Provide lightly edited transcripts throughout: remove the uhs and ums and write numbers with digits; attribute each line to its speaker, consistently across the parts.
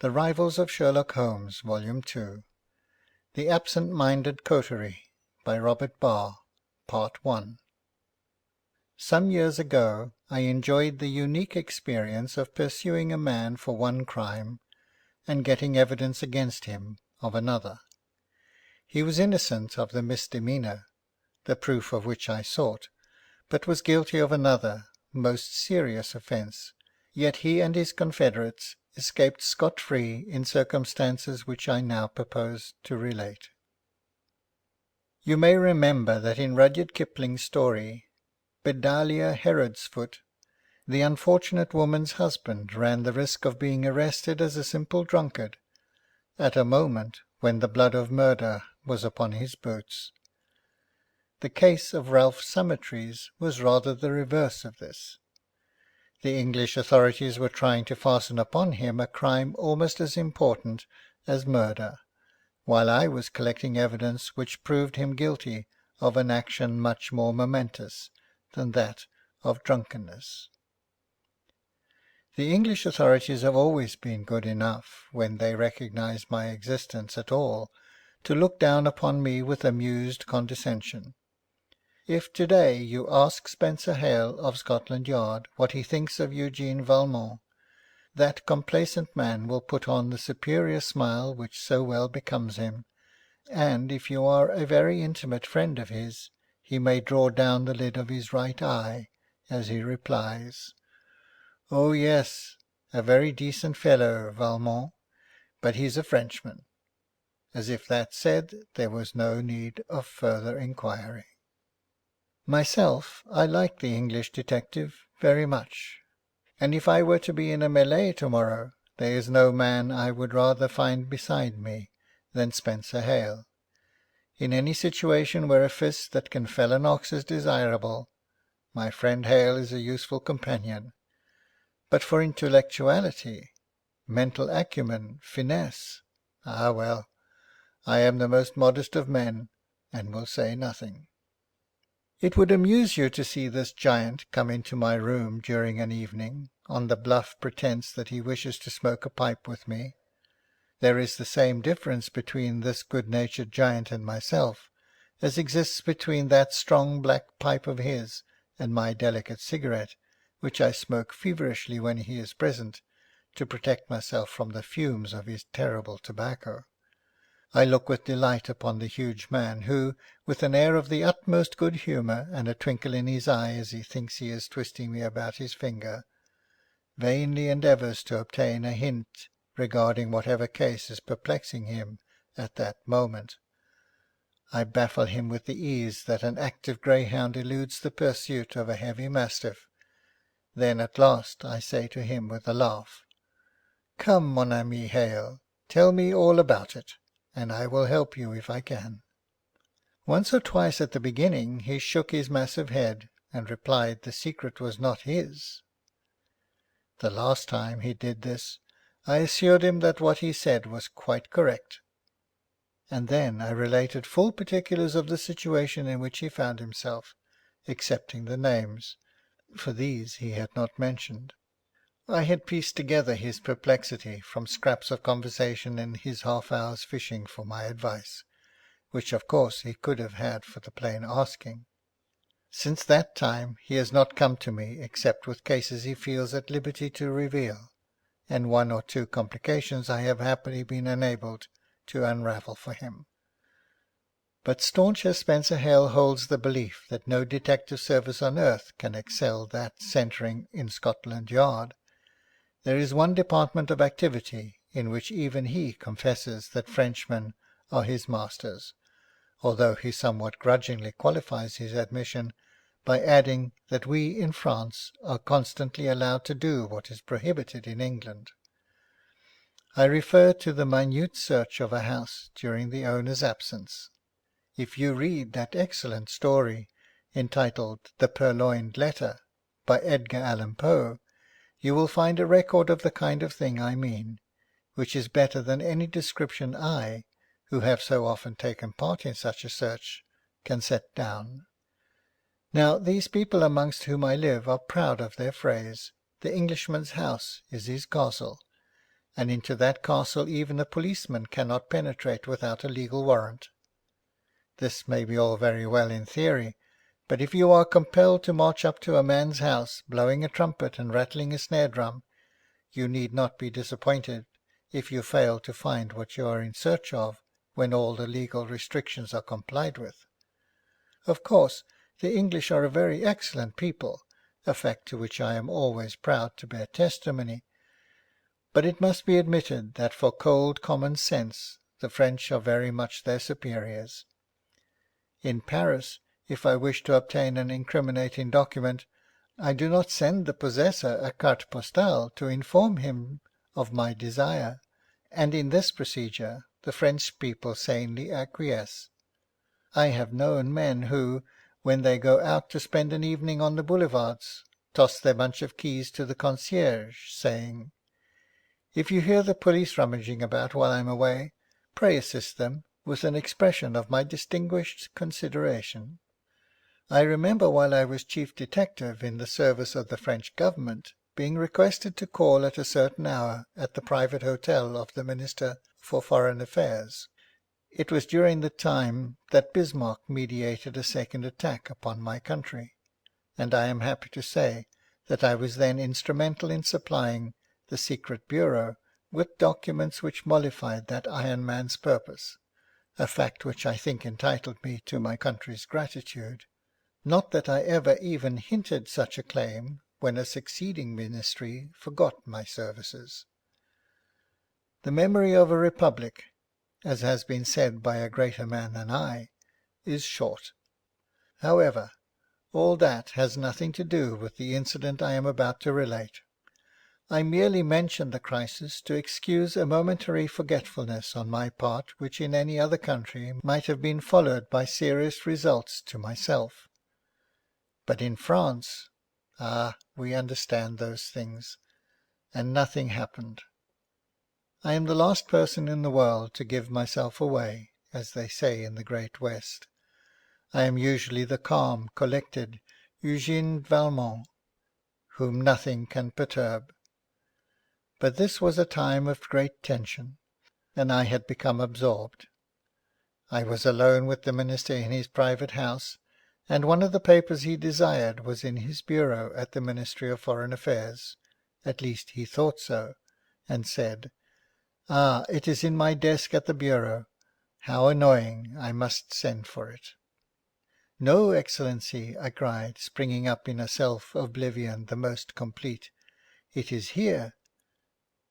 Speaker 1: The Rivals of Sherlock Holmes, Volume 2. The Absent-Minded Coterie, by Robert Barr, Part 1. Some years ago I enjoyed the unique experience of pursuing a man for one crime and getting evidence against him of another. He was innocent of the misdemeanour, the proof of which I sought, but was guilty of another, most serious offence, yet he and his confederates escaped scot-free in circumstances which I now propose to relate. You may remember that in Rudyard Kipling's story, Bedalia Herodsfoot, the unfortunate woman's husband ran the risk of being arrested as a simple drunkard, at a moment when the blood of murder was upon his boots. The case of Ralph Summertrees was rather the reverse of this. The English authorities were trying to fasten upon him a crime almost as important as murder, while I was collecting evidence which proved him guilty of an action much more momentous than that of drunkenness. The English authorities have always been good enough, when they recognise my existence at all, to look down upon me with amused condescension. If today you ask Spencer Hale of Scotland Yard what he thinks of Eugene Valmont, that complacent man will put on the superior smile which so well becomes him, and if you are a very intimate friend of his, he may draw down the lid of his right eye as he replies, "Oh yes, a very decent fellow, Valmont, but he's a Frenchman," as if that said there was no need of further inquiry. Myself, I like the English detective very much, and if I were to be in a mêlée tomorrow, there is no man I would rather find beside me than Spencer Hale. In any situation where a fist that can fell an ox is desirable, my friend Hale is a useful companion. But for intellectuality, mental acumen, finesse, well, I am the most modest of men, and will say nothing. It would amuse you to see this giant come into my room during an evening, on the bluff pretence that he wishes to smoke a pipe with me. There is the same difference between this good-natured giant and myself as exists between that strong black pipe of his and my delicate cigarette, which I smoke feverishly when he is present, to protect myself from the fumes of his terrible tobacco. I look with delight upon the huge man, who, with an air of the utmost good humour and a twinkle in his eye as he thinks he is twisting me about his finger, vainly endeavours to obtain a hint regarding whatever case is perplexing him at that moment. I baffle him with the ease that an active greyhound eludes the pursuit of a heavy mastiff. Then at last I say to him with a laugh, "Come, mon ami Hale, tell me all about it, and I will help you if I can." Once or twice at the beginning he shook his massive head and replied the secret was not his. The last time he did this I assured him that what he said was quite correct, and then I related full particulars of the situation in which he found himself, excepting the names, for these he had not mentioned. I had pieced together his perplexity from scraps of conversation in his half-hour's fishing for my advice, which of course he could have had for the plain asking. Since that time he has not come to me except with cases he feels at liberty to reveal, and one or two complications I have happily been enabled to unravel for him. But staunch as Spencer Hale holds the belief that no detective service on earth can excel that centring in Scotland Yard, there is one department of activity in which even he confesses that Frenchmen are his masters, although he somewhat grudgingly qualifies his admission by adding that we in France are constantly allowed to do what is prohibited in England. I refer to the minute search of a house during the owner's absence. If you read that excellent story entitled The Purloined Letter, by Edgar Allan Poe, you will find a record of the kind of thing I mean, which is better than any description I, who have so often taken part in such a search, can set down. Now these people amongst whom I live are proud of their phrase, "The Englishman's house is his castle," and into that castle even a policeman cannot penetrate without a legal warrant. This may be all very well in theory, but if you are compelled to march up to a man's house, blowing a trumpet and rattling a snare drum, you need not be disappointed if you fail to find what you are in search of when all the legal restrictions are complied with. Of course, the English are a very excellent people, a fact to which I am always proud to bear testimony, but it must be admitted that for cold common sense the French are very much their superiors. In Paris, if I wish to obtain an incriminating document, I do not send the possessor a carte postale to inform him of my desire, and in this procedure the French people sanely acquiesce. I have known men who, when they go out to spend an evening on the boulevards, toss their bunch of keys to the concierge, saying, "If you hear the police rummaging about while I am away, pray assist them," with an expression of my distinguished consideration. I remember while I was chief detective in the service of the French government being requested to call at a certain hour at the private hotel of the Minister for Foreign Affairs. It was during the time that Bismarck meditated a second attack upon my country, and I am happy to say that I was then instrumental in supplying the secret bureau with documents which mollified that iron man's purpose, a fact which I think entitled me to my country's gratitude. Not that I ever even hinted such a claim when a succeeding ministry forgot my services. The memory of a republic, as has been said by a greater man than I, is short. However, all that has nothing to do with the incident I am about to relate. I merely mention the crisis to excuse a momentary forgetfulness on my part which in any other country might have been followed by serious results to myself. But in France, we understand those things, and nothing happened. I am the last person in the world to give myself away, as they say in the Great West. I am usually the calm, collected Eugène Valmont, whom nothing can perturb. But this was a time of great tension, and I had become absorbed. I was alone with the minister in his private house, and one of the papers he desired was in his bureau at the Ministry of Foreign Affairs. At least he thought so, and said, "It is in my desk at the bureau. How annoying! I must send for it." "No, Excellency," I cried, springing up in a self-oblivion the most complete. "It is here."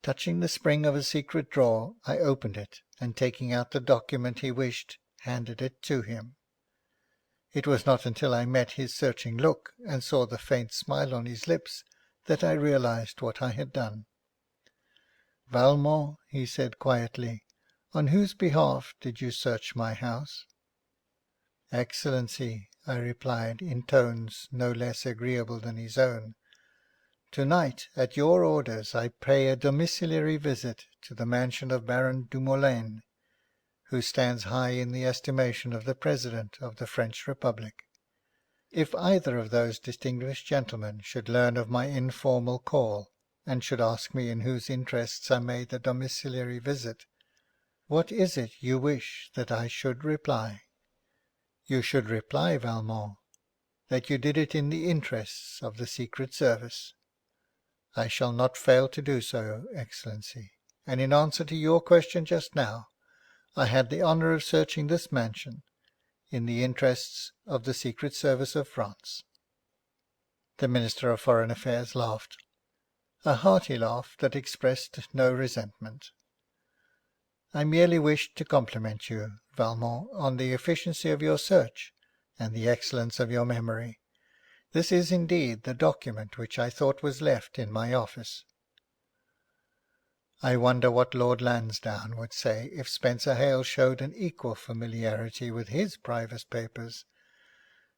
Speaker 1: Touching the spring of a secret drawer, I opened it, and taking out the document he wished, handed it to him. It was not until I met his searching look and saw the faint smile on his lips that I realized what I had done. "Valmont," he said quietly, "on whose behalf did you search my house?" "Excellency," I replied, in tones no less agreeable than his own, "tonight, at your orders, I pay a domiciliary visit to the mansion of Baron Dumoulin, who stands high in the estimation of the President of the French Republic. If either of those distinguished gentlemen should learn of my informal call, and should ask me in whose interests I made the domiciliary visit, what is it you wish that I should reply?" "You should reply, Valmont, that you did it in the interests of the Secret Service." "I shall not fail to do so, Excellency, and in answer to your question just now, I had the honour of searching this mansion in the interests of the Secret Service of France." The Minister of Foreign Affairs laughed, a hearty laugh that expressed no resentment. "I merely wished to compliment you, Valmont, on the efficiency of your search and the excellence of your memory. This is indeed the document which I thought was left in my office." I wonder what Lord Lansdowne would say if Spencer Hale showed an equal familiarity with his private papers.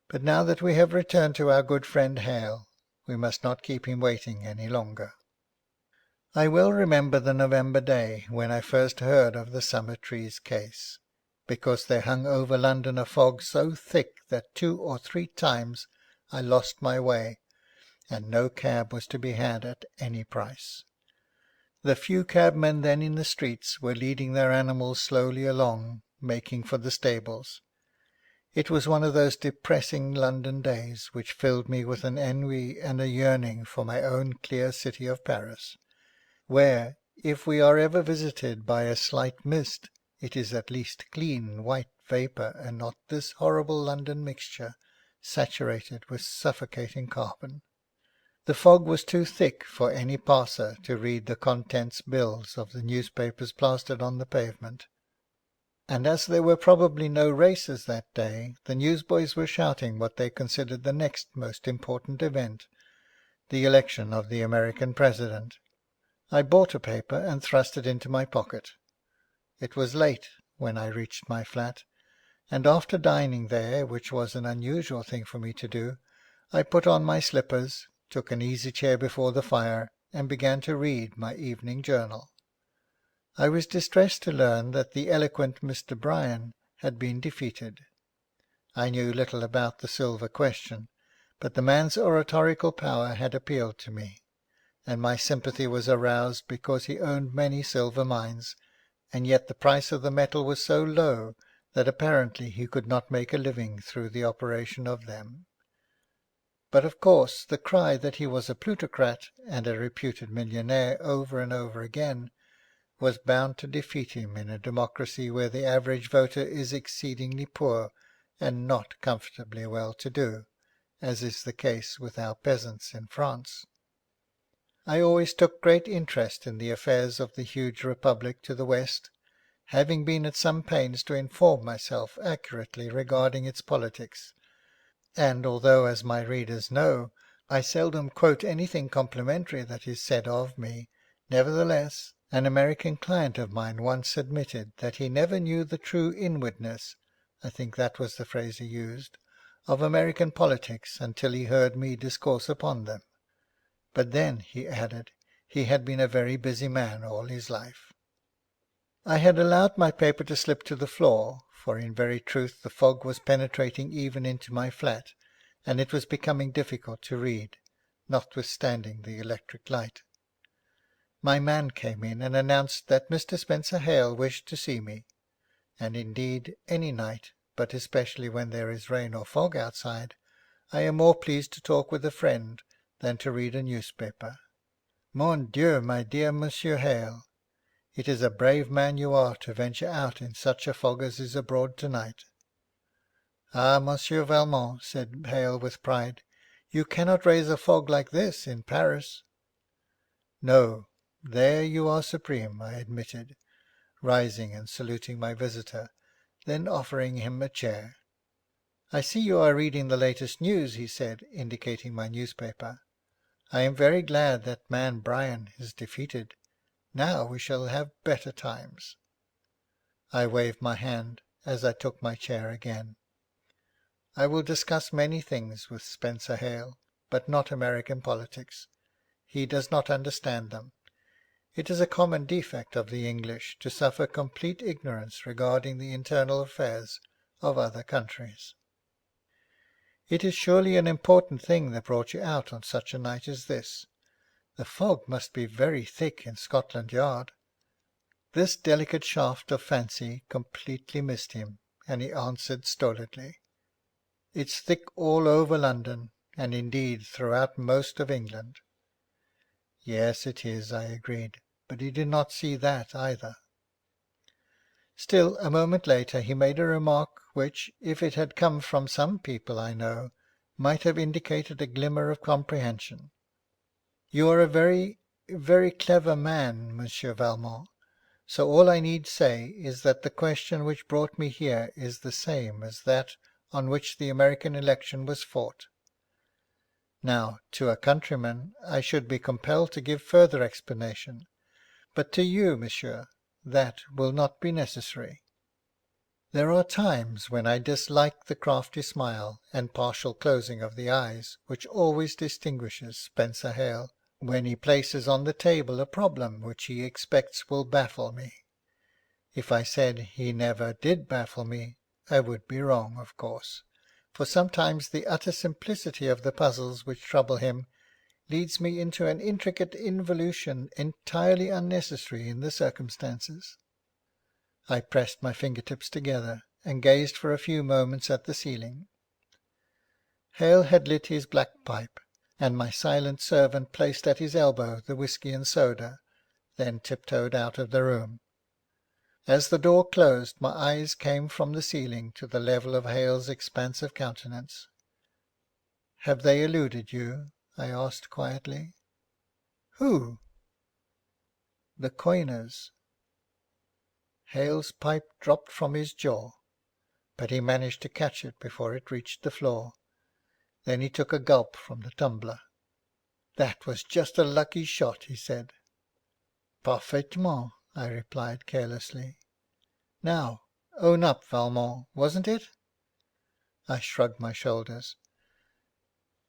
Speaker 1: But now that we have returned to our good friend Hale, we must not keep him waiting any longer. I well remember the November day when I first heard of the Summertrees case, because there hung over London a fog so thick that 2 or 3 times I lost my way, and no cab was to be had at any price. The few cabmen then in the streets were leading their animals slowly along, making for the stables. It was one of those depressing London days which filled me with an ennui and a yearning for my own clear city of Paris, where, if we are ever visited by a slight mist, it is at least clean white vapour, and not this horrible London mixture, saturated with suffocating carbon. The fog was too thick for any passer to read the contents bills of the newspapers plastered on the pavement, and as there were probably no races that day, the newsboys were shouting what they considered the next most important event, the election of the American President. I bought a paper and thrust it into my pocket. It was late when I reached my flat, and after dining there, which was an unusual thing for me to do, I put on my slippers, took an easy chair before the fire, and began to read my evening journal. I was distressed to learn that the eloquent Mr. Bryan had been defeated. I knew little about the silver question, but the man's oratorical power had appealed to me, and my sympathy was aroused because he owned many silver mines, and yet the price of the metal was so low that apparently he could not make a living through the operation of them. But of course the cry that he was a plutocrat and a reputed millionaire over and over again was bound to defeat him in a democracy where the average voter is exceedingly poor and not comfortably well-to-do, as is the case with our peasants in France. I always took great interest in the affairs of the huge republic to the west, having been at some pains to inform myself accurately regarding its politics, and although, as my readers know, I seldom quote anything complimentary that is said of me, nevertheless, an American client of mine once admitted that he never knew the true inwardness, I think that was the phrase he used, of American politics until he heard me discourse upon them. But then, he added, he had been a very busy man all his life. I had allowed my paper to slip to the floor, for in very truth the fog was penetrating even into my flat, and it was becoming difficult to read, notwithstanding the electric light. My man came in and announced that Mr. Spencer Hale wished to see me, and indeed any night, but especially when there is rain or fog outside, I am more pleased to talk with a friend than to read a newspaper. Mon Dieu, my dear Monsieur Hale, it is a brave man you are to venture out in such a fog as is abroad tonight. Ah, Monsieur Valmont, said Hale with pride, you cannot raise a fog like this in Paris. No, there you are supreme, I admitted, rising and saluting my visitor, then offering him a chair. I see you are reading the latest news, he said, indicating my newspaper. I am very glad that man Bryan is defeated. Now we shall have better times. I waved my hand as I took my chair again. I will discuss many things with Spencer Hale, but not American politics. He does not understand them. It is a common defect of the English to suffer complete ignorance regarding the internal affairs of other countries. It is surely an important thing that brought you out on such a night as this. The fog must be very thick in Scotland Yard. This delicate shaft of fancy completely missed him, and he answered stolidly, It's thick all over London, and indeed throughout most of England. Yes, it is, I agreed, but he did not see that either. Still, a moment later he made a remark which, if it had come from some people I know, might have indicated a glimmer of comprehension. You are a very, very clever man, Monsieur Valmont, so all I need say is that the question which brought me here is the same as that on which the American election was fought. Now, to a countryman I should be compelled to give further explanation, but to you, monsieur, that will not be necessary. There are times when I dislike the crafty smile and partial closing of the eyes which always distinguishes Spencer Hale when he places on the table a problem which he expects will baffle me. If I said he never did baffle me, I would be wrong, of course, for sometimes the utter simplicity of the puzzles which trouble him leads me into an intricate involution entirely unnecessary in the circumstances." I pressed my fingertips together and gazed for a few moments at the ceiling. Hale had lit his black pipe, and my silent servant placed at his elbow the whisky and soda, then tiptoed out of the room. As the door closed, my eyes came from the ceiling to the level of Hale's expansive countenance. "Have they eluded you?" I asked quietly. "Who?" "The coiners." Hale's pipe dropped from his jaw, but he managed to catch it before it reached the floor. Then he took a gulp from the tumbler. "That was just a lucky shot," he said. "Parfaitement," I replied carelessly. "Now, own up, Valmont, wasn't it?" I shrugged my shoulders.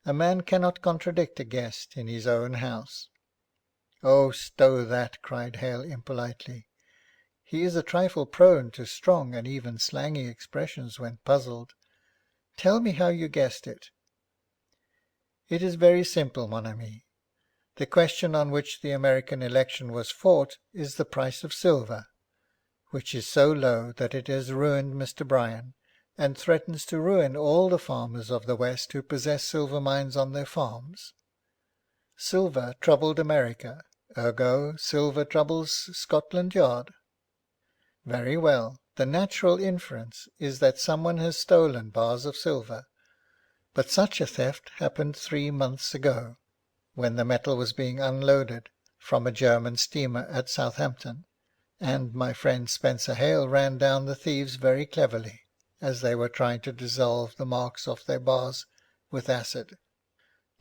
Speaker 1: A man cannot contradict a guest in his own house. "Oh, stow that," cried Hale impolitely. He is a trifle prone to strong and even slangy expressions when puzzled. "Tell me how you guessed it." "It is very simple, mon ami. The question on which the American election was fought is the price of silver, which is so low that it has ruined Mr. Bryan, and threatens to ruin all the farmers of the West who possess silver mines on their farms. Silver troubled America, ergo silver troubles Scotland Yard. Very well, the natural inference is that someone has stolen bars of silver, but such a theft happened 3 months ago, when the metal was being unloaded from a German steamer at Southampton, and my friend Spencer Hale ran down the thieves very cleverly, as they were trying to dissolve the marks off their bars with acid.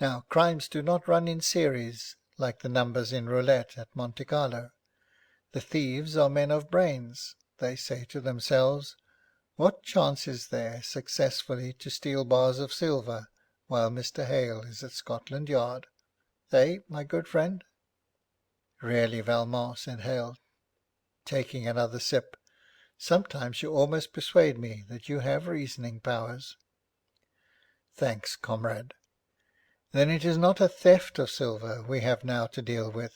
Speaker 1: Now, crimes do not run in series like the numbers in roulette at Monte Carlo. The thieves are men of brains. They say to themselves, 'What chance is there successfully to steal bars of silver while Mr. Hale is at Scotland Yard?' Eh, my good friend?" "Really, Valmont," said Hale, taking another sip, "sometimes you almost persuade me that you have reasoning powers." "Thanks, comrade. Then it is not a theft of silver we have now to deal with,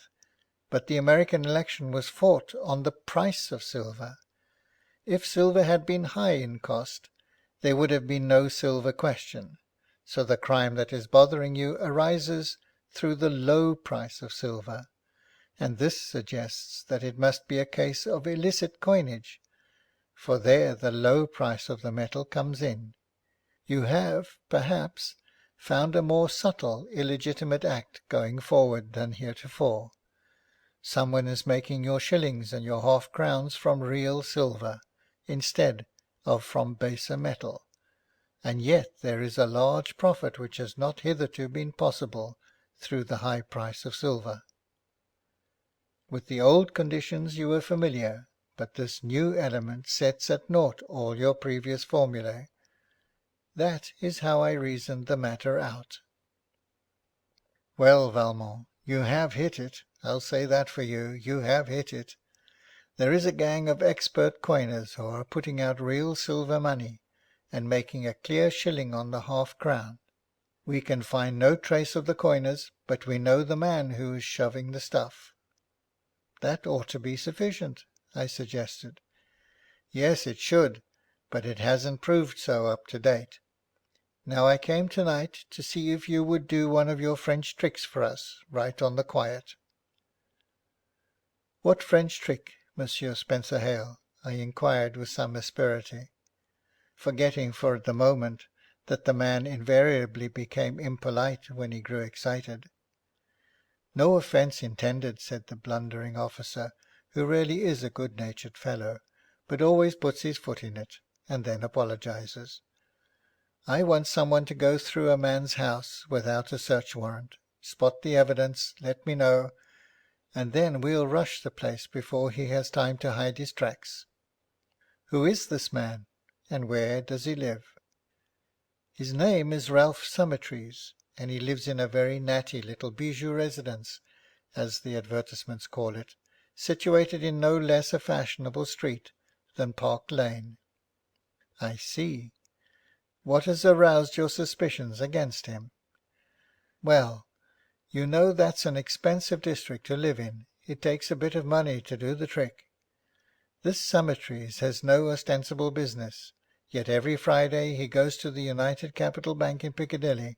Speaker 1: but the American election was fought on the price of silver. If silver had been high in cost, there would have been no silver question. So the crime that is bothering you arises through the low price of silver, and this suggests that it must be a case of illicit coinage, for there the low price of the metal comes in. You have, perhaps, found a more subtle illegitimate act going forward than heretofore. Someone is making your shillings and your half-crowns from real silver, instead of from baser metal, and yet there is a large profit which has not hitherto been possible through the high price of silver. With the old conditions you were familiar, but this new element sets at naught all your previous formulae. That is how I reasoned the matter out." "Well, Valmont, you have hit it. I'll say that for you. You have hit it. There is a gang of expert coiners who are putting out real silver money, and making a clear shilling on the half-crown. We can find no trace of the coiners, but we know the man who is shoving the stuff." "That ought to be sufficient," I suggested. "Yes, it should, but it hasn't proved so up to date. Now I came tonight to see if you would do one of your French tricks for us, right on the quiet." "What French trick, Monsieur Spencer Hale?" I inquired with some asperity, forgetting for the moment that the man invariably became impolite when he grew excited. "No offence intended," said the blundering officer, who really is a good-natured fellow, but always puts his foot in it, and then apologises. "I want someone to go through a man's house without a search warrant, spot the evidence, let me know, and then we'll rush the place before he has time to hide his tracks." "Who is this man, and where does he live?" "His name is Ralph Summertrees, and he lives in a very natty little bijou residence, as the advertisements call it, situated in no less a fashionable street than Park Lane." "I see. What has aroused your suspicions against him?" "Well, You know that's an expensive district to live in. It takes a bit of money to do the trick. This Summertrees has no ostensible business, yet every Friday he goes to the United Capital Bank in Piccadilly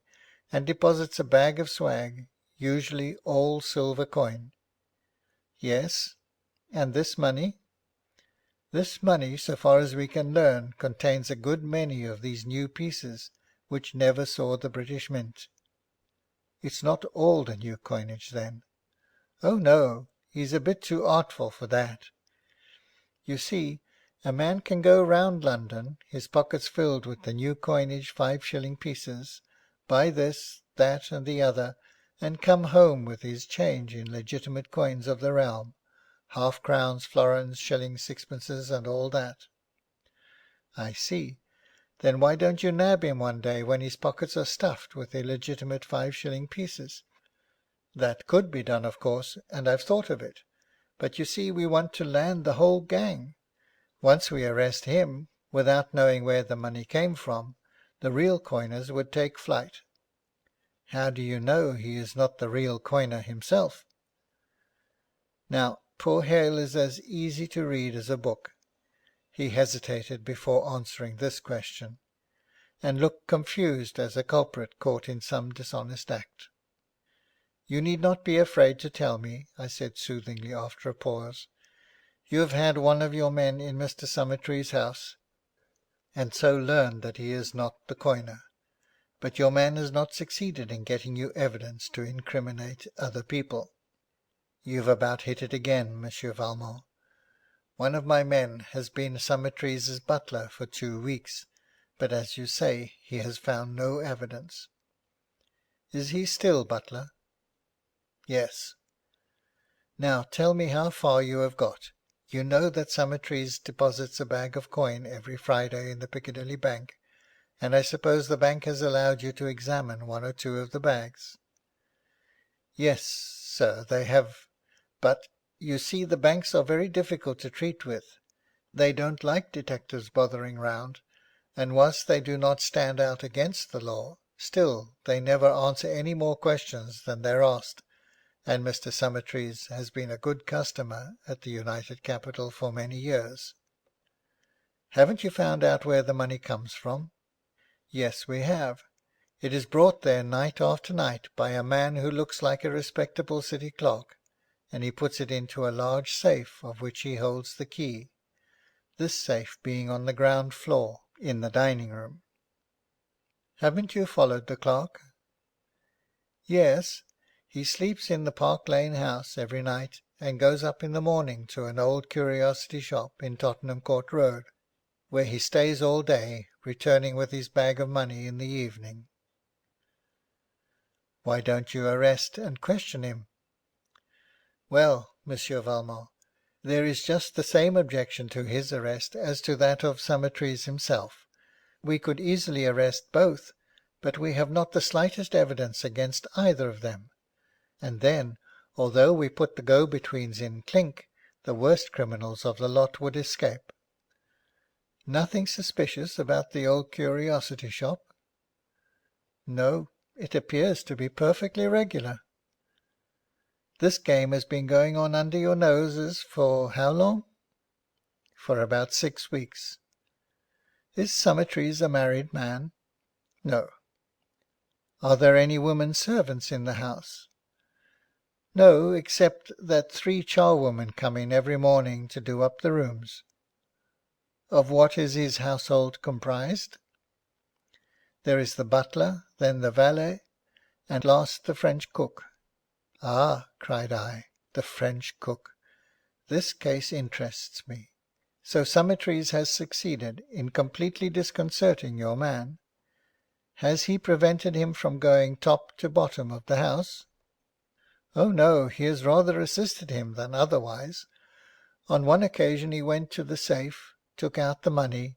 Speaker 1: and deposits a bag of swag, usually all silver coin. Yes, and this money? This money, so far as we can learn, contains a good many of these new pieces which never saw the British Mint. It's not all the new coinage, then? Oh, no, he's a bit too artful for that. You see, a man can go round London, his pockets filled with the new coinage 5-shilling pieces, buy this, that, and the other, and come home with his change in legitimate coins of the realm, half-crowns, florins, shillings, sixpences, and all that. I see. Then why don't you nab him one day when his pockets are stuffed with illegitimate 5-shilling pieces? That could be done, of course, and I've thought of it. But you see, we want to land the whole gang. Once we arrest him, without knowing where the money came from, the real coiners would take flight. How do you know he is not the real coiner himself? Now, poor Hale is as easy to read as a book. He hesitated before answering this question, and looked confused as a culprit caught in some dishonest act. You need not be afraid to tell me, I said soothingly after a pause. You have had one of your men in Mr. Summertrees' house, and so learned that he is not the coiner. But your man has not succeeded in getting you evidence to incriminate other people. You've about hit it again, Monsieur Valmont. One of my men has been Summertrees' butler for 2 weeks, but as you say, he has found no evidence. Is he still butler? Yes. Now tell me how far you have got. You know that Summertrees deposits a bag of coin every Friday in the Piccadilly Bank, and I suppose the bank has allowed you to examine 1 or 2 of the bags. Yes, sir, they have. But, you see, the banks are very difficult to treat with. They don't like detectives bothering round, and whilst they do not stand out against the law, still they never answer any more questions than they're asked, and Mr. Summertrees has been a good customer at the United Capital for many years. Haven't you found out where the money comes from? Yes, we have. It is brought there night after night by a man who looks like a respectable city clerk, and he puts it into a large safe of which he holds the key, this safe being on the ground floor in the dining room. Haven't you followed the clerk? Yes. He sleeps in the Park Lane house every night, and goes up in the morning to an old curiosity shop in Tottenham Court Road, where he stays all day, returning with his bag of money in the evening. Why don't you arrest and question him? Well, Monsieur Valmont, there is just the same objection to his arrest as to that of Summertrees himself. We could easily arrest both, but we have not the slightest evidence against either of them. And then, although we put the go-betweens in clink, the worst criminals of the lot would escape. Nothing suspicious about the old curiosity shop? No, it appears to be perfectly regular. This game has been going on under your noses for how long? For about 6 weeks. Is Summertrees a married man? No. Are there any women servants in the house? No, except that 3 charwomen come in every morning to do up the rooms. Of what is his household comprised? There is the butler, then the valet, and last the French cook. Ah, cried I, the French cook. This case interests me. So Summertrees has succeeded in completely disconcerting your man. Has he prevented him from going top to bottom of the house? Oh no, he has rather assisted him than otherwise. On one occasion he went to the safe, took out the money,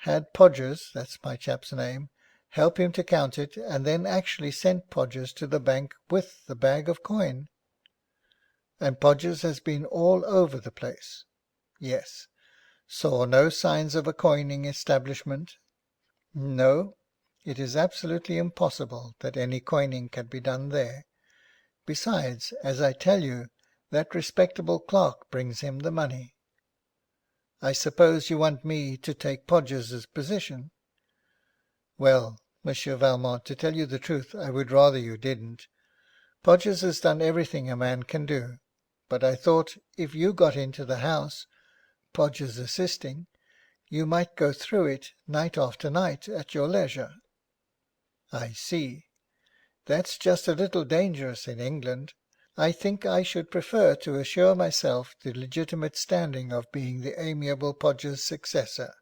Speaker 1: had Podgers, that's my chap's name, help him to count it, and then actually sent Podgers to the bank with the bag of coin. And Podgers has been all over the place. Yes. Saw no signs of a coining establishment? No. It is absolutely impossible that any coining can be done there. Besides, as I tell you, that respectable clerk brings him the money. I suppose you want me to take Podgers's position? Well, Monsieur Valmont, to tell you the truth, I would rather you didn't. Podgers has done everything a man can do, but I thought if you got into the house, Podgers assisting, you might go through it night after night at your leisure. I see. That's just a little dangerous in England. I think I should prefer to assure myself the legitimate standing of being the amiable Podgers' successor.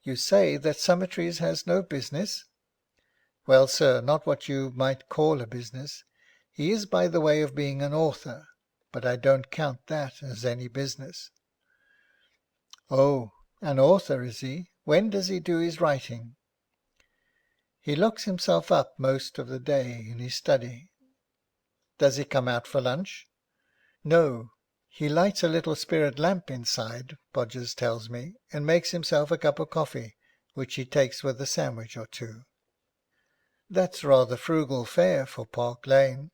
Speaker 1: You say that Summertrees has no business? Well, sir, not what you might call a business. He is by the way of being an author, but I don't count that as any business. Oh, an author, is he? When does he do his writing? He locks himself up most of the day in his study. Does he come out for lunch? No. He lights a little spirit lamp inside, Podgers tells me, and makes himself a cup of coffee, which he takes with a sandwich or two. That's rather frugal fare for Park Lane.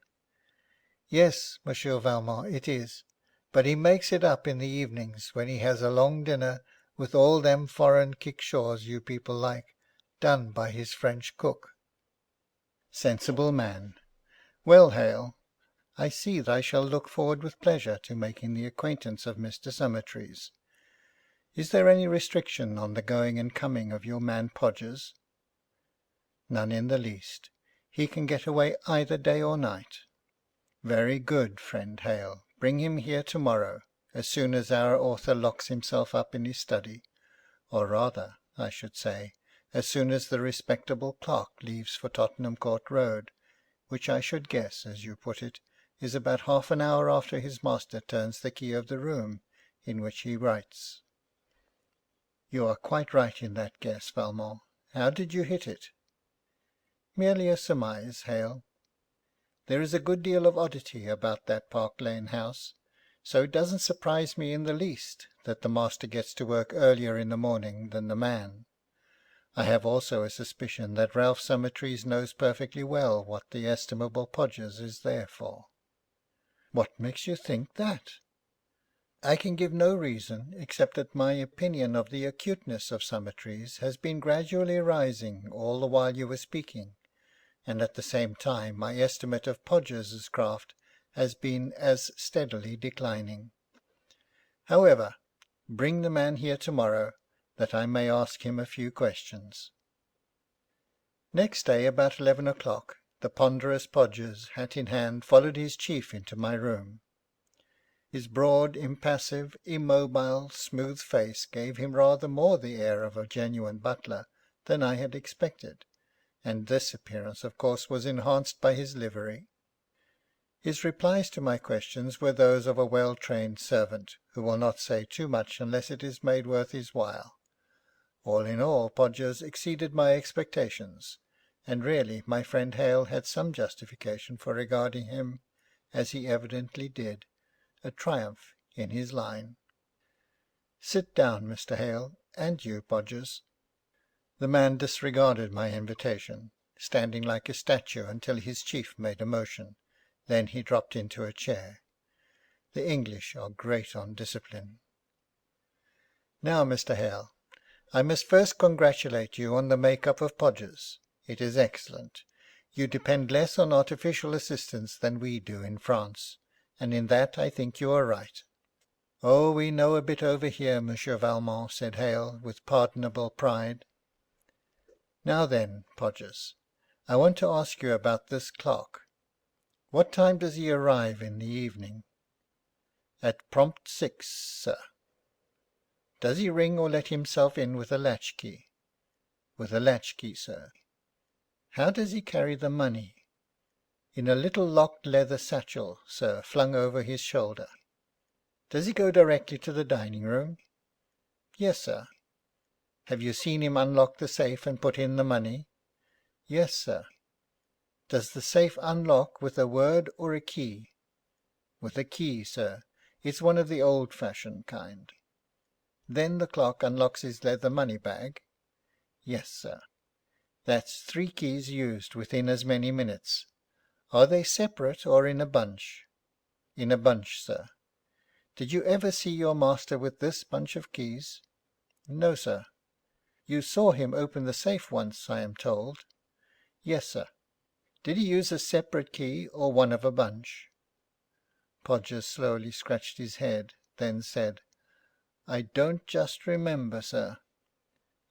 Speaker 1: Yes, Monsieur Valmont, it is. But he makes it up in the evenings, when he has a long dinner with all them foreign kickshaws you people like, done by his French cook. Sensible man. Well, Hale, I see that I shall look forward with pleasure to making the acquaintance of Mr. Summertrees. Is there any restriction on the going and coming of your man Podgers? None in the least. He can get away either day or night. Very good, friend Hale. Bring him here tomorrow, as soon as our author locks himself up in his study, or rather, I should say, as soon as the respectable clerk leaves for Tottenham Court Road, which I should guess, as you put it, is about half an hour after his master turns the key of the room in which he writes. You are quite right in that guess, Valmont. How did you hit it? Merely a surmise, Hale. There is a good deal of oddity about that Park Lane house, so it doesn't surprise me in the least that the master gets to work earlier in the morning than the man. I have also a suspicion that Ralph Summertrees knows perfectly well what the estimable Podgers is there for. What makes you think that? I can give no reason, except that my opinion of the acuteness of Summertrees has been gradually rising all the while you were speaking, and at the same time my estimate of Podgers's craft has been as steadily declining. However, bring the man here tomorrow, that I may ask him a few questions. Next day, about 11 o'clock, the ponderous Podgers, hat in hand, followed his chief into my room. His broad, impassive, immobile, smooth face gave him rather more the air of a genuine butler than I had expected, and this appearance, of course, was enhanced by his livery. His replies to my questions were those of a well-trained servant, who will not say too much unless it is made worth his while. All in all, Podgers exceeded my expectations, and really my friend Hale had some justification for regarding him, as he evidently did, a triumph in his line. Sit down, Mr. Hale, and you, Podgers. The man disregarded my invitation, standing like a statue until his chief made a motion. Then he dropped into a chair. The English are great on discipline. Now, Mr. Hale, I must first congratulate you on the make-up of Podgers. It is excellent. You depend less on artificial assistance than we do in France, and in that I think you are right. Oh, we know a bit over here, Monsieur Valmont, said Hale, with pardonable pride. Now then, Podgers, I want to ask you about this clerk. What time does he arrive in the evening? At prompt 6, sir. Does he ring or let himself in with a latchkey? With a latchkey, sir. How does he carry the money? In a little locked leather satchel, sir, flung over his shoulder. Does he go directly to the dining-room? Yes, sir. Have you seen him unlock the safe and put in the money? Yes, sir. Does the safe unlock with a word or a key? With a key, sir. It's one of the old-fashioned kind. Then the clerk unlocks his leather money-bag? Yes, sir. That's 3 keys used within as many minutes. Are they separate or in a bunch? In a bunch, sir. Did you ever see your master with this bunch of keys? No, sir. You saw him open the safe once, I am told. Yes, sir. Did he use a separate key or one of a bunch? Podgers slowly scratched his head, then said, I don't just remember, sir.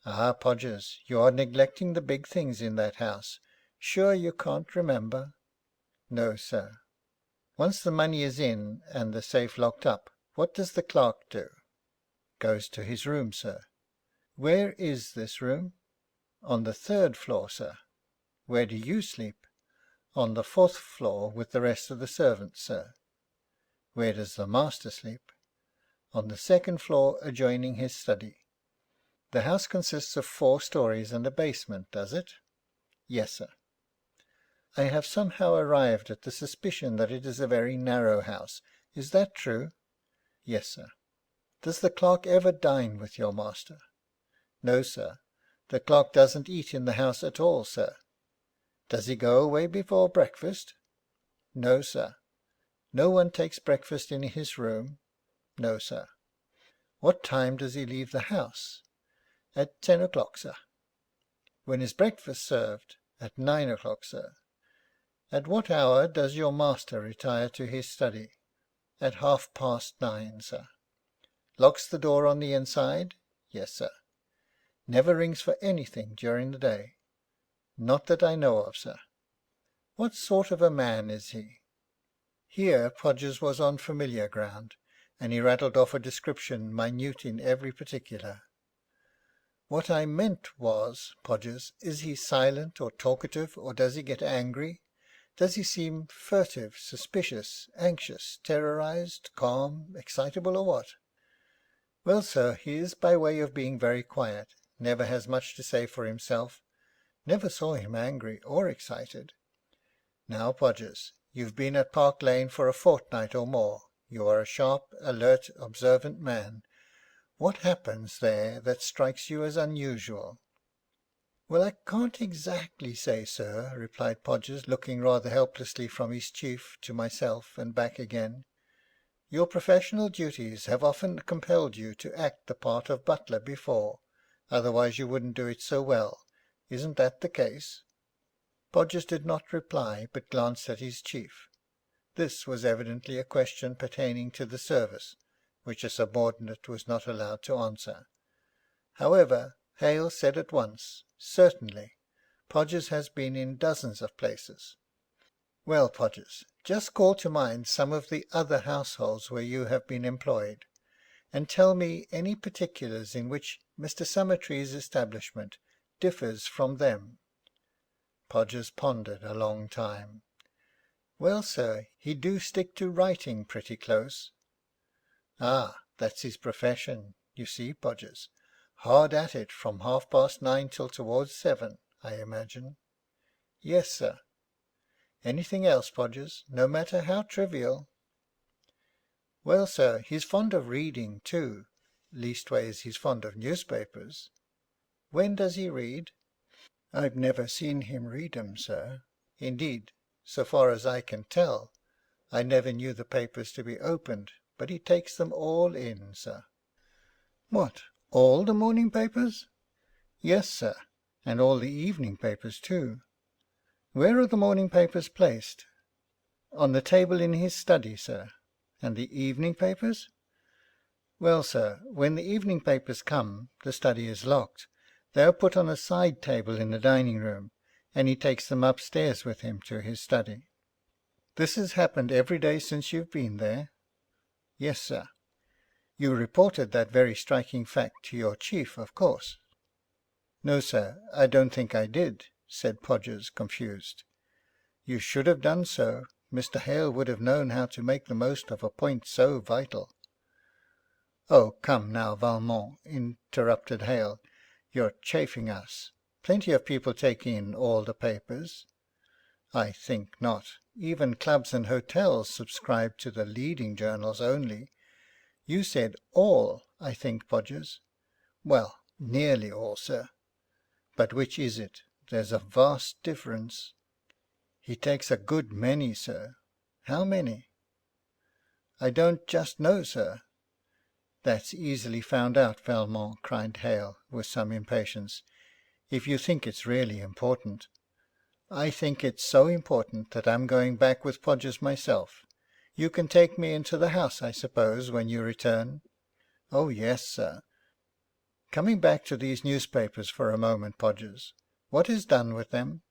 Speaker 1: Ah, Podgers, you are neglecting the big things in that house. Sure you can't remember? No, sir. Once the money is in and the safe locked up, what does the clerk do? Goes to his room, sir. Where is this room? On the 3rd floor, sir. Where do you sleep? On the 4th floor with the rest of the servants, sir. Where does the master sleep? On the 2nd floor adjoining his study. The house consists of 4 stories and a basement, does it? Yes, sir. I have somehow arrived at the suspicion that it is a very narrow house. Is that true? Yes, sir. Does the clerk ever dine with your master? No, sir. The clerk doesn't eat in the house at all, sir. Does he go away before breakfast? No, sir. No one takes breakfast in his room? No, sir. What time does he leave the house? At 10 o'clock, sir. When is breakfast served? At 9 o'clock, sir. At what hour does your master retire to his study? At 9:30, sir. Locks the door on the inside? Yes, sir. Never rings for anything during the day? Not that I know of, sir. What sort of a man is he? Here Podgers was on familiar ground, and he rattled off a description minute in every particular. What I meant was, Podgers, is he silent or talkative, or does he get angry? Does he seem furtive, suspicious, anxious, terrorized, calm, excitable, or what? Well, sir, he is by way of being very quiet, never has much to say for himself, never saw him angry or excited. Now, Podgers, you've been at Park Lane for a fortnight or more. You are a sharp, alert, observant man. What happens there that strikes you as unusual? Well, I can't exactly say, sir, replied Podgers, looking rather helplessly from his chief to myself and back again. Your professional duties have often compelled you to act the part of butler before, otherwise you wouldn't do it so well. Isn't that the case? Podgers did not reply, but glanced at his chief. This was evidently a question pertaining to the service, which a subordinate was not allowed to answer. However, Hale said at once, Certainly. Podgers has been in dozens of places. Well, Podgers, just call to mind some of the other households where you have been employed, and tell me any particulars in which Mr. Summertrees' establishment differs from them. Podgers pondered a long time. Well, sir, he do stick to writing pretty close. Ah, that's his profession, you see, Podgers. Hard at it from 9:30 till towards 7, I imagine. Yes, sir. Anything else, Podgers, no matter how trivial? Well, sir, he's fond of reading, too. Leastways, he's fond of newspapers. When does he read? I've never seen him read 'em, sir. Indeed, so far as I can tell, I never knew the papers to be opened, but he takes them all in, sir. What, all the morning papers? Yes, sir, and all the evening papers, too. Where are the morning papers placed? On the table in his study, sir. And the evening papers? Well, sir, when the evening papers come, the study is locked. They are put on a side table in the dining room, and he takes them upstairs with him to his study. This has happened every day since you've been there? Yes, sir. You reported that very striking fact to your chief, of course? No, sir, I don't think I did, said Podgers, confused. You should have done so. Mr. Hale would have known how to make the most of a point so vital. Oh, come now, Valmont, interrupted Hale. You're chaffing us. Plenty of people take in all the papers. I think not. Even clubs and hotels subscribe to the leading journals only. You said all, I think, Podgers. Well, nearly all, sir. But which is it? There's a vast difference. He takes a good many, sir. How many? I don't just know, sir. That's easily found out, Valmont, cried Hale, with some impatience, if you think it's really important. I think it's so important that I'm going back with Podgers myself. You can take me into the house, I suppose, when you return? Oh, yes, sir. Coming back to these newspapers for a moment, Podgers. What is done with them?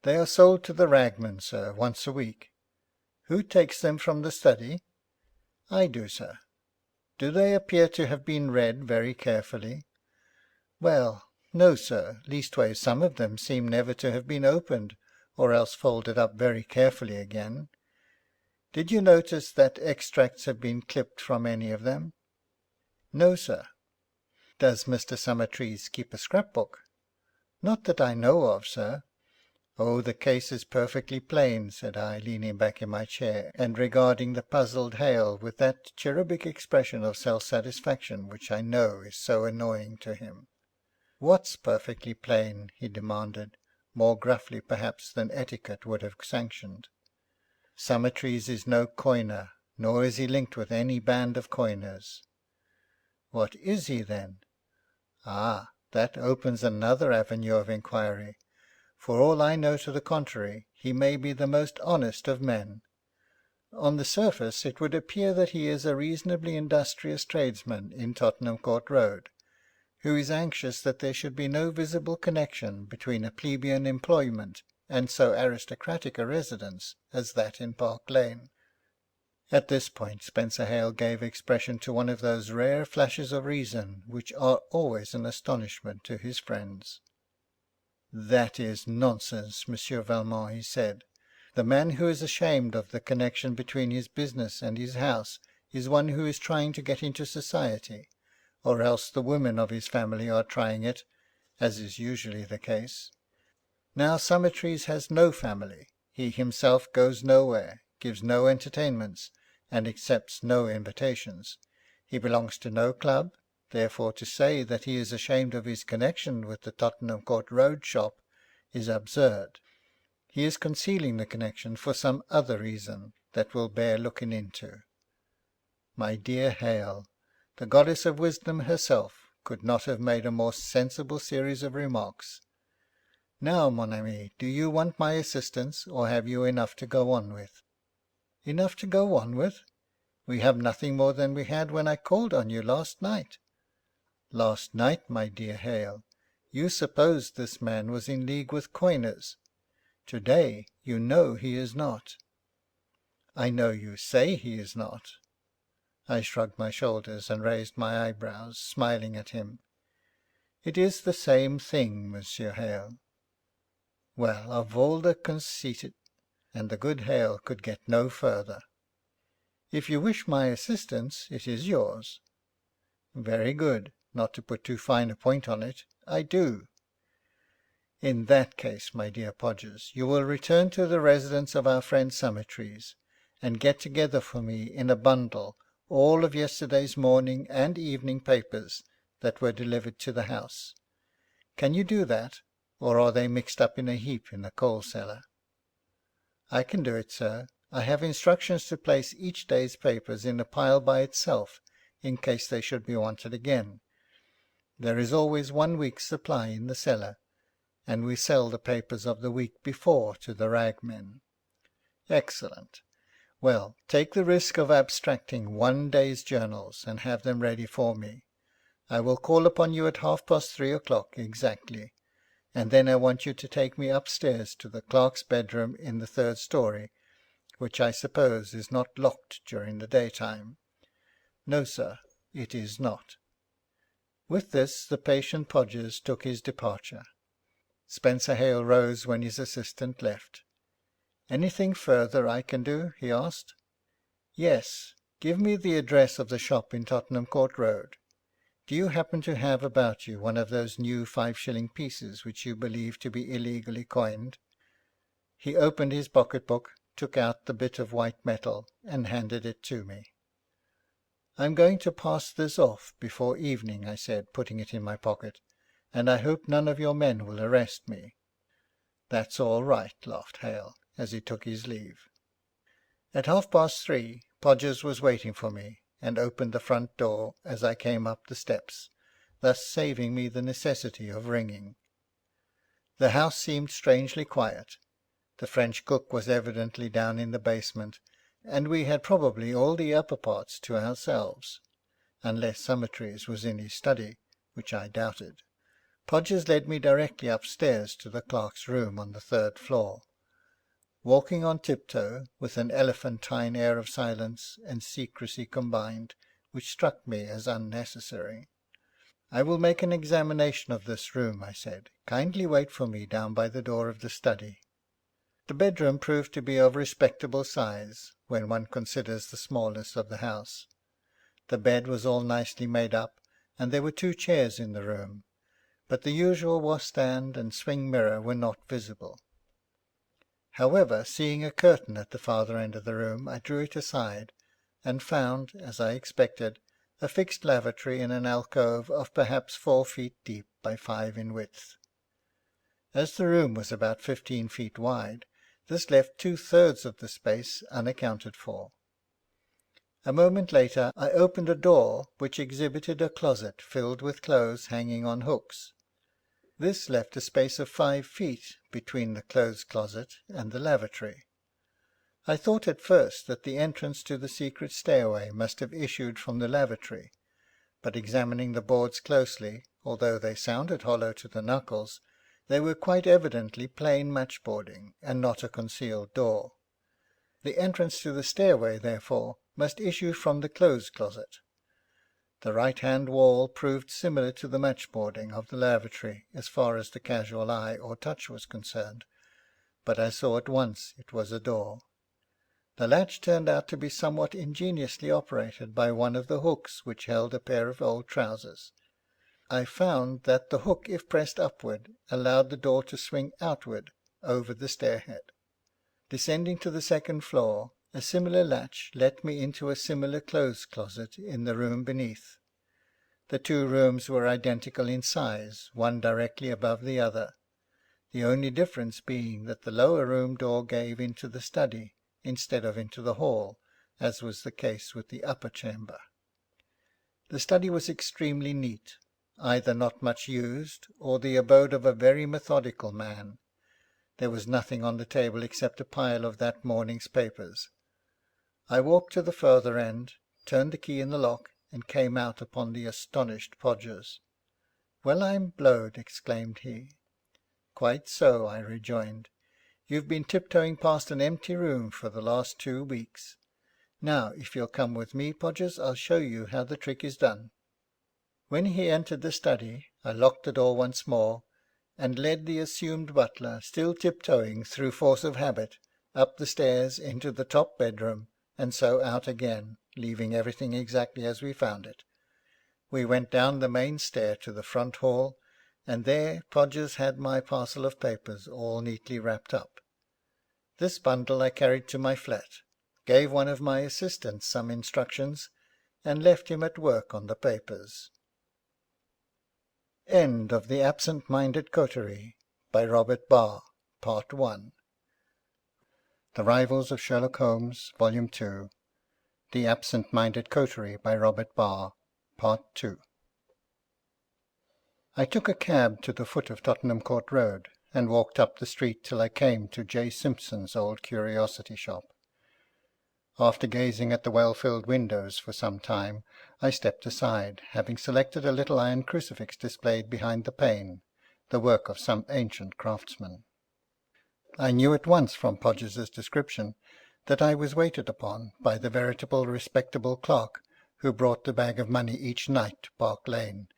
Speaker 1: They are sold to the ragman, sir, once a week. Who takes them from the study? I do, sir. Do they appear to have been read very carefully? Well, no, sir. Leastways, some of them seem never to have been opened, or else folded up very carefully again. Did you notice that extracts have been clipped from any of them? No, sir. Does Mr. Summertrees keep a scrapbook? Not that I know of, sir. Oh, the case is perfectly plain, said I, leaning back in my chair, and regarding the puzzled Hale with that cherubic expression of self-satisfaction which I know is so annoying to him. What's perfectly plain? He demanded, more gruffly perhaps than etiquette would have sanctioned. Summertrees is no coiner, nor is he linked with any band of coiners. What is he, then? Ah, that opens another avenue of inquiry. For all I know to the contrary, he may be the most honest of men. On the surface it would appear that he is a reasonably industrious tradesman in Tottenham Court Road, who is anxious that there should be no visible connection between a plebeian employment and so aristocratic a residence as that in Park Lane. At this point Spencer Hale gave expression to one of those rare flashes of reason which are always an astonishment to his friends. "That is nonsense, Monsieur Valmont," he said. "The man who is ashamed of the connection between his business and his house is one who is trying to get into society, or else the women of his family are trying it, as is usually the case. Now Summertrees has no family. He himself goes nowhere, gives no entertainments, and accepts no invitations. He belongs to no club. Therefore, to say that he is ashamed of his connection with the Tottenham Court Road shop is absurd. He is concealing the connection for some other reason that will bear looking into. My dear Hale, the goddess of wisdom herself could not have made a more sensible series of remarks. Now, mon ami, do you want my assistance, or have you enough to go on with?" "Enough to go on with? We have nothing more than we had when I called on you last night." "Last night, my dear Hale, you supposed this man was in league with coiners. To-day you know he is not." "I know you say he is not." I shrugged my shoulders and raised my eyebrows, smiling at him. "It is the same thing, Monsieur Hale." Well, of all the conceited... And the good Hale could get no further. "If you wish my assistance, it is yours." "Very good. Not to put too fine a point on it, I do." "In that case, my dear Podgers, you will return to the residence of our friend Summertrees, and get together for me in a bundle all of yesterday's morning and evening papers that were delivered to the house. Can you do that, or are they mixed up in a heap in the coal cellar?" "I can do it, sir. I have instructions to place each day's papers in a pile by itself, in case they should be wanted again. There is always 1 week's supply in the cellar, and we sell the papers of the week before to the ragmen." "Excellent. Well, take the risk of abstracting 1 day's journals, and have them ready for me. I will call upon you at 3:30 exactly, and then I want you to take me upstairs to the clerk's bedroom in the 3rd story, which I suppose is not locked during the daytime." "No, sir, it is not." With this the patient Podgers took his departure. Spencer Hale rose when his assistant left. "Anything further I can do?" he asked. "Yes. Give me the address of the shop in Tottenham Court Road. Do you happen to have about you one of those new 5-shilling pieces which you believe to be illegally coined?" He opened his pocket-book, took out the bit of white metal, and handed it to me. "I'm going to pass this off before evening," I said, putting it in my pocket, "and I hope none of your men will arrest me." "That's all right," laughed Hale. as he took his leave. At 3:30, Podgers was waiting for me, and opened the front door as I came up the steps, thus saving me the necessity of ringing. The house seemed strangely quiet. The French cook was evidently down in the basement, and we had probably all the upper parts to ourselves, unless Summertrees was in his study, which I doubted. Podgers led me directly upstairs to the clerk's room on the 3rd floor. Walking on tiptoe, with an elephantine air of silence and secrecy combined, which struck me as unnecessary. "I will make an examination of this room," I said. "Kindly wait for me down by the door of the study." The bedroom proved to be of respectable size, when one considers the smallness of the house. The bed was all nicely made up, and there were 2 chairs in the room, but the usual washstand and swing mirror were not visible. However, seeing a curtain at the farther end of the room, I drew it aside, and found, as I expected, a fixed lavatory in an alcove of perhaps 4 feet deep by 5 in width. As the room was about 15 feet wide, this left 2/3 of the space unaccounted for. A moment later I opened a door which exhibited a closet filled with clothes hanging on hooks. This left a space of 5 feet between the clothes closet and the lavatory. I thought at first that the entrance to the secret stairway must have issued from the lavatory, but examining the boards closely, although they sounded hollow to the knuckles, they were quite evidently plain matchboarding, and not a concealed door. The entrance to the stairway, therefore, must issue from the clothes closet. The right-hand wall proved similar to the matchboarding of the lavatory as far as the casual eye or touch was concerned, but I saw at once it was a door. The latch turned out to be somewhat ingeniously operated by one of the hooks which held a pair of old trousers. I found that the hook, if pressed upward, allowed the door to swing outward over the stairhead. Descending to the 2nd floor, a similar latch let me into a similar clothes closet in the room beneath. The 2 rooms were identical in size, one directly above the other, the only difference being that the lower room door gave into the study instead of into the hall, as was the case with the upper chamber. The study was extremely neat, either not much used, or the abode of a very methodical man. There was nothing on the table except a pile of that morning's papers. I walked to the further end, turned the key in the lock, and came out upon the astonished Podgers. "Well, I'm blowed!" exclaimed he. "Quite so," I rejoined. "You've been tiptoeing past an empty room for the last 2 weeks. Now, if you'll come with me, Podgers, I'll show you how the trick is done." When he entered the study, I locked the door once more, and led the assumed butler, still tiptoeing through force of habit, up the stairs into the top bedroom, and so out again, leaving everything exactly as we found it. We went down the main stair to the front hall, and there Podgers had my parcel of papers all neatly wrapped up. This bundle I carried to my flat, gave one of my assistants some instructions, and left him at work on the papers. End of The Absent-Minded Coterie, by Robert Barr, Part 1. The Rivals of Sherlock Holmes, Volume 2. The Absent-Minded Coterie, by Robert Barr, Part 2. I took a cab to the foot of Tottenham Court Road, and walked up the street till I came to J. Simpson's old curiosity shop. After gazing at the well-filled windows for some time, I stepped aside, having selected a little iron crucifix displayed behind the pane, the work of some ancient craftsman. I knew at once from Podgers's description that I was waited upon by the veritable respectable clerk who brought the bag of money each night to Park Lane,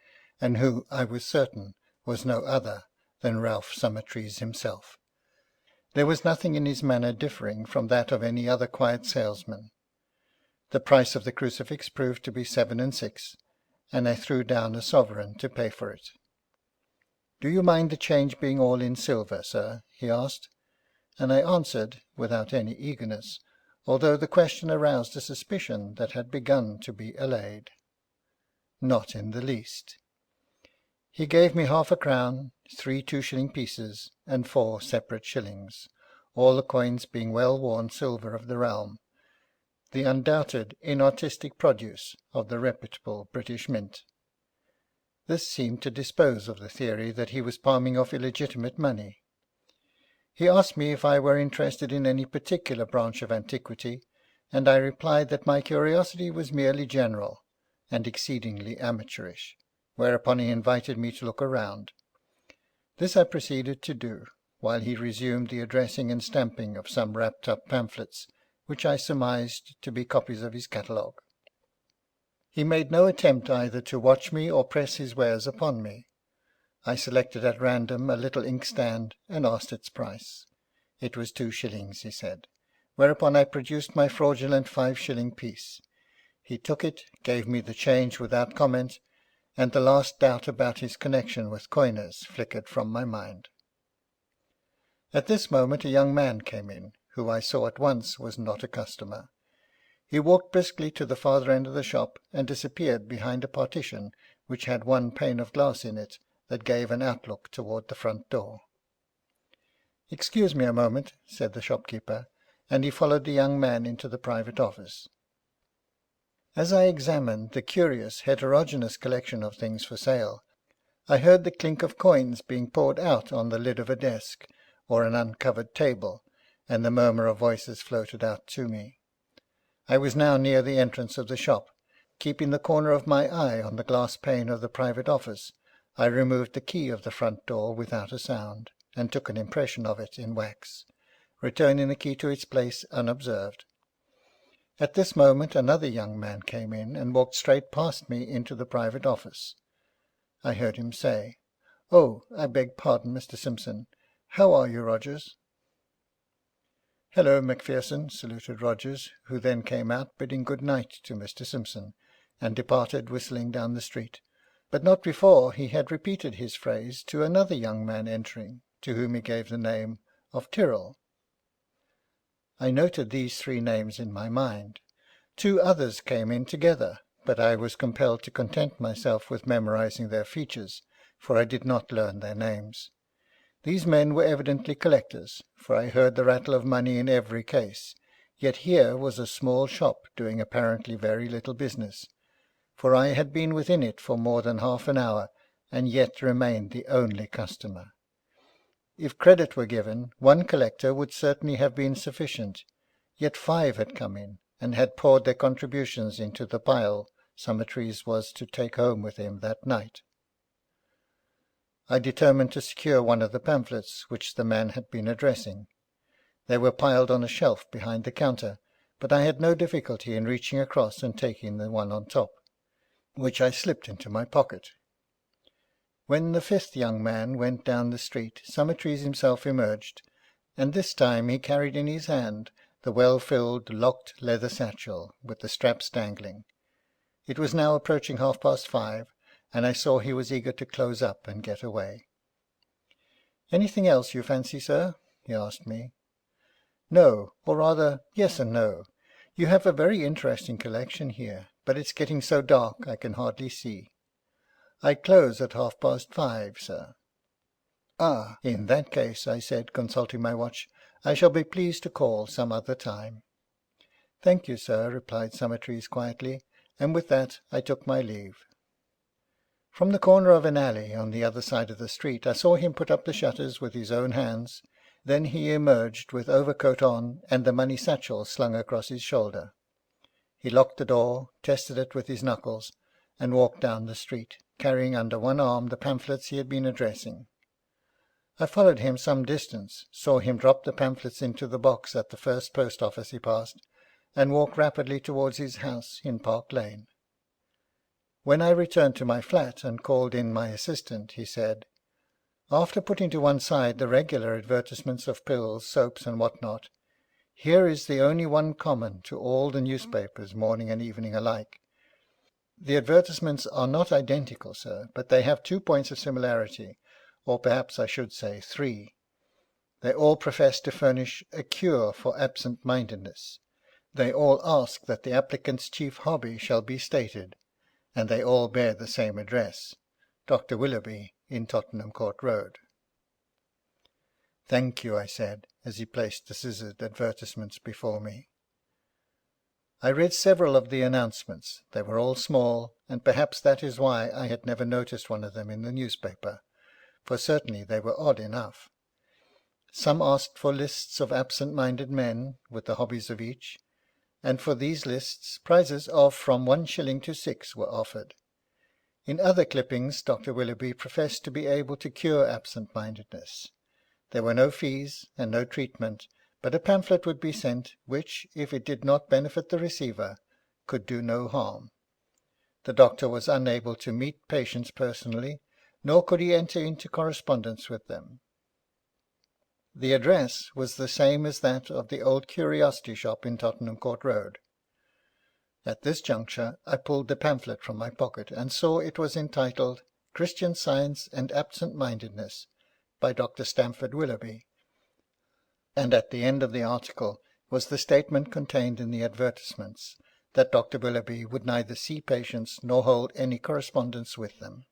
Speaker 1: and who, I was certain, was no other than Ralph Summertrees himself. There was nothing in his manner differing from that of any other quiet salesman. The price of the crucifix proved to be 7 6, and I threw down a sovereign to pay for it. "Do you mind the change being all in silver, sir?" he asked, and I answered without any eagerness, although the question aroused a suspicion that had begun to be allayed. "Not in the least." He gave me 1/2 crown, 3 2-shilling pieces, and 4 separate shillings, all the coins being well-worn silver of the realm, the undoubted inartistic produce of the reputable British Mint. This seemed to dispose of the theory that he was palming off illegitimate money. He asked me if I were interested in any particular branch of antiquity, and I replied that my curiosity was merely general and exceedingly amateurish, whereupon he invited me to look around. This I proceeded to do, while he resumed the addressing and stamping of some wrapped-up pamphlets, which I surmised to be copies of his catalogue. He made no attempt either to watch me or press his wares upon me. I selected at random a little inkstand and asked its price. It was 2 shillings, he said, whereupon I produced my fraudulent 5-shilling piece. He took it, gave me the change without comment, and the last doubt about his connection with coiners flickered from my mind. At this moment a young man came in, who I saw at once was not a customer. He walked briskly to the farther end of the shop, and disappeared behind a partition which had one pane of glass in it that gave an outlook toward the front door. "Excuse me a moment," said the shopkeeper, and he followed the young man into the private office. As I examined the curious heterogeneous collection of things for sale, I heard the clink of coins being poured out on the lid of a desk or an uncovered table, and the murmur of voices floated out to me. I was now near the entrance of the shop. Keeping the corner of my eye on the glass pane of the private office, I removed the key of the front door without a sound, and took an impression of it in wax, returning the key to its place unobserved. At this moment another young man came in and walked straight past me into the private office. I heard him say, "Oh, I beg pardon, Mr. Simpson. How are you, Rogers?" "Hello, Macpherson," saluted Rogers, who then came out bidding good night to Mr. Simpson, and departed whistling down the street, but not before he had repeated his phrase to another young man entering, to whom he gave the name of Tyrrell. I noted these 3 names in my mind. 2 others came in together, but I was compelled to content myself with memorizing their features, for I did not learn their names. These men were evidently collectors, for I heard the rattle of money in every case, yet here was a small shop doing apparently very little business, for I had been within it for more than half an hour, and yet remained the only customer. If credit were given, 1 collector would certainly have been sufficient, yet 5 had come in, and had poured their contributions into the pile Summertrees was to take home with him that night. I determined to secure one of the pamphlets which the man had been addressing. They were piled on a shelf behind the counter, but I had no difficulty in reaching across and taking the one on top, which I slipped into my pocket. When the 5th young man went down the street, Summertrees himself emerged, and this time he carried in his hand the well-filled, locked leather satchel, with the straps dangling. It was now approaching 5:30, and I saw he was eager to close up and get away. "Anything else you fancy, sir?" he asked me. "No, or rather, yes and no. You have a very interesting collection here, but it's getting so dark I can hardly see. I close at 5:30, sir." "Ah, in that case," I said, consulting my watch, "I shall be pleased to call some other time." "Thank you, sir," replied Summertrees quietly, and with that I took my leave. From the corner of an alley on the other side of the street I saw him put up the shutters with his own hands. Then he emerged with overcoat on and the money satchel slung across his shoulder. He locked the door, tested it with his knuckles, and walked down the street, carrying under one arm the pamphlets he had been addressing. I followed him some distance, saw him drop the pamphlets into the box at the first post office he passed, and walk rapidly towards his house in Park Lane. When I returned to my flat and called in my assistant, he said, "After putting to one side the regular advertisements of pills, soaps, and what not, here is the only one common to all the newspapers, morning and evening alike. The advertisements are not identical, sir, but they have 2 points of similarity, or perhaps I should say 3. They all profess to furnish a cure for absent-mindedness. They all ask that the applicant's chief hobby shall be stated, and they all bear the same address, Dr. Willoughby, in Tottenham Court Road." "Thank you," I said, as he placed the scissored advertisements before me. I read several of the announcements. They were all small, and perhaps that is why I had never noticed one of them in the newspaper, for certainly they were odd enough. Some asked for lists of absent-minded men, with the hobbies of each, and for these lists prizes of from 1 shilling to 6 were offered. In other clippings Dr. Willoughby professed to be able to cure absent-mindedness. There were no fees and no treatment, but a pamphlet would be sent, which, if it did not benefit the receiver, could do no harm. The doctor was unable to meet patients personally, nor could he enter into correspondence with them. The address was the same as that of the old curiosity shop in Tottenham Court Road. At this juncture I pulled the pamphlet from my pocket, and saw it was entitled Christian Science and Absent-Mindedness, by Dr. Stamford Willoughby, and at the end of the article was the statement contained in the advertisements, that Dr. Willoughby would neither see patients nor hold any correspondence with them.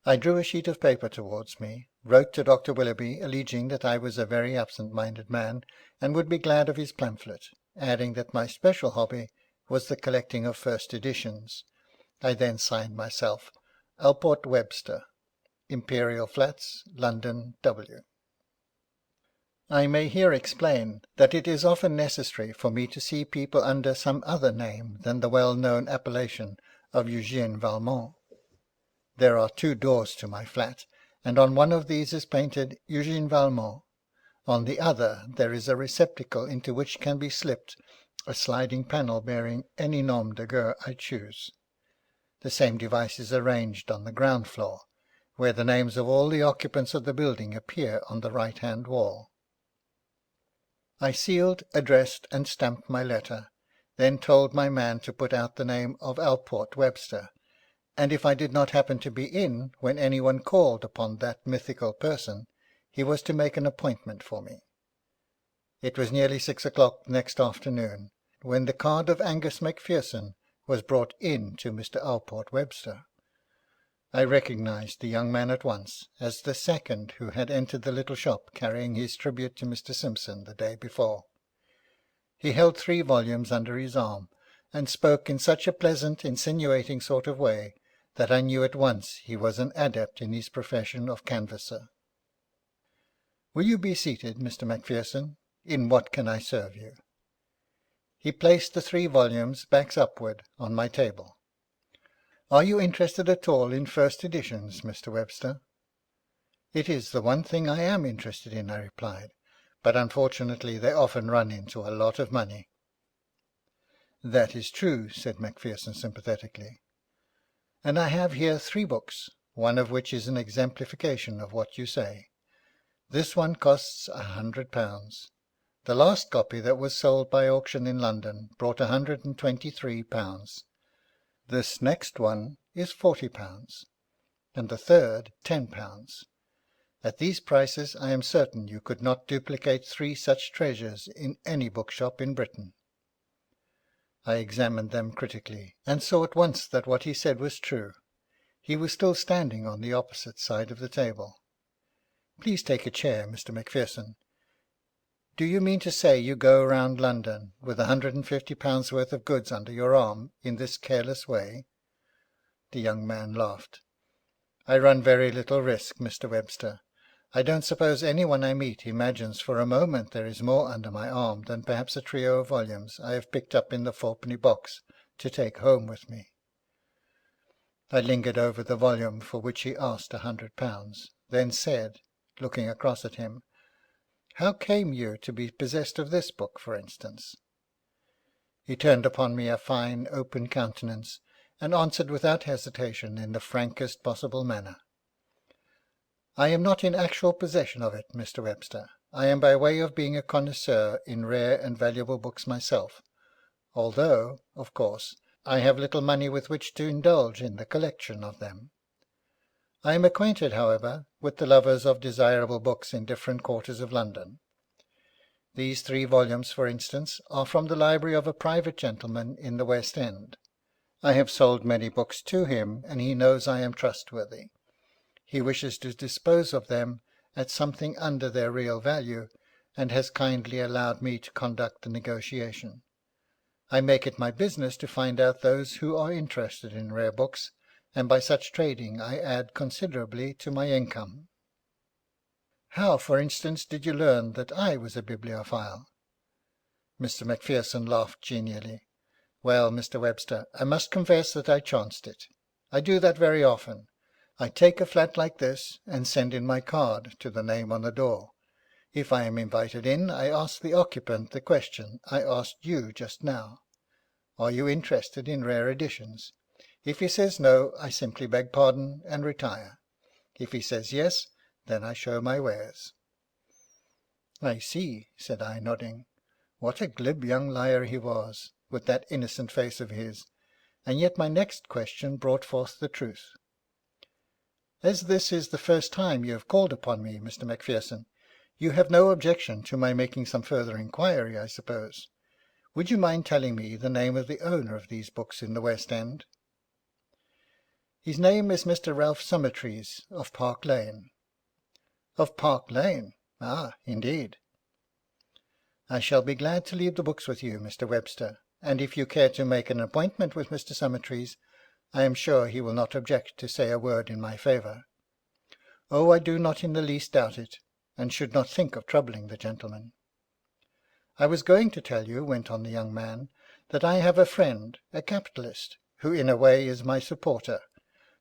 Speaker 1: I drew a sheet of paper towards me, wrote to Dr. Willoughby, alleging that I was a very absent-minded man, and would be glad of his pamphlet, adding that my special hobby was the collecting of first editions. I then signed myself Alport Webster, Imperial Flats, London, W. I may here explain that it is often necessary for me to see people under some other name than the well-known appellation of Eugène Valmont. There are 2 doors to my flat, and on one of these is painted Eugène Valmont. On the other there is a receptacle into which can be slipped a sliding panel bearing any nom de guerre I choose. The same device is arranged on the ground floor, where the names of all the occupants of the building appear on the right-hand wall. I sealed, addressed, and stamped my letter, then told my man to put out the name of Alport Webster, and if I did not happen to be in when anyone called upon that mythical person, he was to make an appointment for me. It was nearly 6 o'clock next afternoon when the card of Angus Macpherson was brought in to Mr. Alport Webster. I recognised the young man at once as the second who had entered the little shop carrying his tribute to Mr. Simpson the day before. He held 3 volumes under his arm, and spoke in such a pleasant, insinuating sort of way that I knew at once he was an adept in his profession of canvasser. "Will you be seated, Mr. Macpherson? In what can I serve you?" He placed the 3 volumes, backs upward, on my table. "Are you interested at all in first editions, Mr. Webster?" "It is the one thing I am interested in," I replied, "but unfortunately they often run into a lot of money." "That is true," said Macpherson sympathetically. "And I have here 3 books, one of which is an exemplification of what you say. This one costs £100. The last copy that was sold by auction in London brought £123. This next one is £40, and the third £10. At these prices I am certain you could not duplicate 3 such treasures in any bookshop in Britain." I examined them critically, and saw at once that what he said was true. He was still standing on the opposite side of the table. "Please take a chair, Mr. Macpherson. Do you mean to say you go round London with £150 worth of goods under your arm in this careless way?" The young man laughed. "I run very little risk, Mr. Webster. I don't suppose anyone I meet imagines for a moment there is more under my arm than perhaps a trio of volumes I have picked up in the 4-penny box to take home with me." I lingered over the volume for which he asked £100, then said, looking across at him, "How came you to be possessed of this book, for instance?" He turned upon me a fine, open countenance, and answered without hesitation in the frankest possible manner. "I am not in actual possession of it, Mr. Webster. I am by way of being a connoisseur in rare and valuable books myself, although, of course, I have little money with which to indulge in the collection of them. I am acquainted, however, with the lovers of desirable books in different quarters of London. These 3 volumes, for instance, are from the library of a private gentleman in the West End. I have sold many books to him, and he knows I am trustworthy. He wishes to dispose of them at something under their real value, and has kindly allowed me to conduct the negotiation. I make it my business to find out those who are interested in rare books, and by such trading I add considerably to my income." "How, for instance, did you learn that I was a bibliophile?" Mr. Macpherson laughed genially. "Well, Mr. Webster, I must confess that I chanced it. I do that very often. I take a flat like this, and send in my card to the name on the door. If I am invited in, I ask the occupant the question I asked you just now. Are you interested in rare editions? If he says no, I simply beg pardon and retire. If he says yes, then I show my wares." "I see," said I, nodding. What a glib young liar he was, with that innocent face of his, and yet my next question brought forth the truth. "As this is the first time you have called upon me, Mr. Macpherson, you have no objection to my making some further inquiry, I suppose. Would you mind telling me the name of the owner of these books in the West End?" "His name is Mr. Ralph Summertrees, of Park Lane." "Of Park Lane? Ah, indeed." "I shall be glad to leave the books with you, Mr. Webster, and if you care to make an appointment with Mr. Summertrees, I am sure he will not object to say a word in my favour." "Oh, I do not in the least doubt it, and should not think of troubling the gentleman." "I was going to tell you," went on the young man, "that I have a friend, a capitalist, who in a way is my supporter,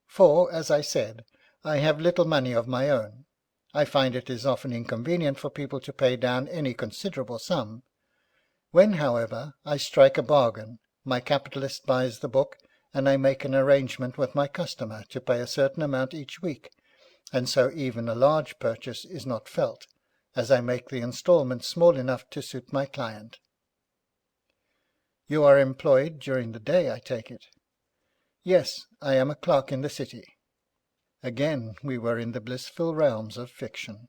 Speaker 1: for, as I said, I have little money of my own. I find it is often inconvenient for people to pay down any considerable sum. When, however, I strike a bargain, my capitalist buys the book, and I make an arrangement with my customer to pay a certain amount each week, and so even a large purchase is not felt, as I make the instalments small enough to suit my client." "You are employed during the day, I take it?" "Yes, I am a clerk in the City." Again we were in the blissful realms of fiction.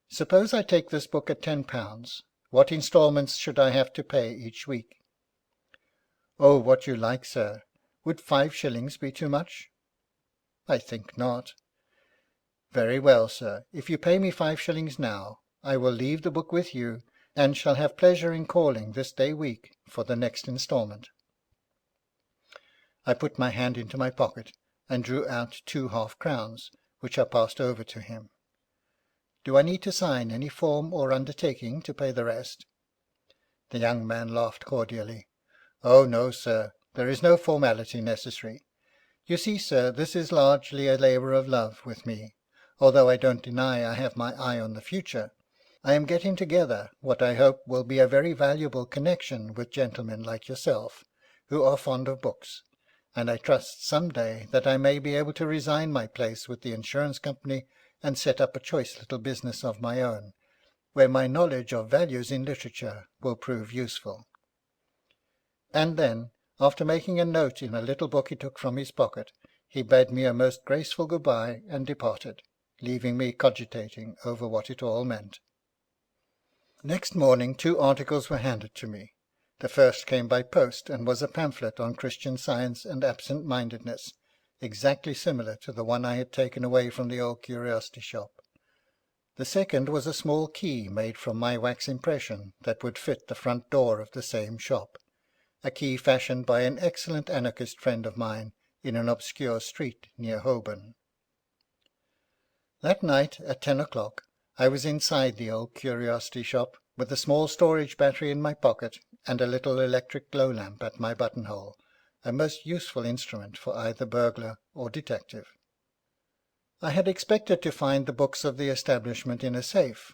Speaker 1: "Suppose I take this book at £10, what instalments should I have to pay each week?" "Oh, what you like, sir. Would 5 shillings be too much?" "I think not." "Very well, sir. If you pay me 5 shillings now, I will leave the book with you, and shall have pleasure in calling this day week for the next instalment." I put my hand into my pocket and drew out 2 half-crowns, which I passed over to him. "Do I need to sign any form or undertaking to pay the rest?" The young man laughed cordially. "Oh, no, sir, there is no formality necessary. You see, sir, this is largely a labour of love with me, although I don't deny I have my eye on the future. I am getting together what I hope will be a very valuable connection with gentlemen like yourself, who are fond of books, and I trust some day that I may be able to resign my place with the insurance company and set up a choice little business of my own, where my knowledge of values in literature will prove useful." And then, after making a note in a little book he took from his pocket, he bade me a most graceful good-bye and departed, leaving me cogitating over what it all meant. Next morning 2 articles were handed to me. The first came by post, and was a pamphlet on Christian Science and absent-mindedness, exactly similar to the one I had taken away from the old curiosity shop. The second was a small key made from my wax impression that would fit the front door of the same shop, a key fashioned by an excellent anarchist friend of mine in an obscure street near Holborn. That night, at 10 o'clock, I was inside the old curiosity shop, with a small storage battery in my pocket, and a little electric glow lamp at my buttonhole, a most useful instrument for either burglar or detective. I had expected to find the books of the establishment in a safe,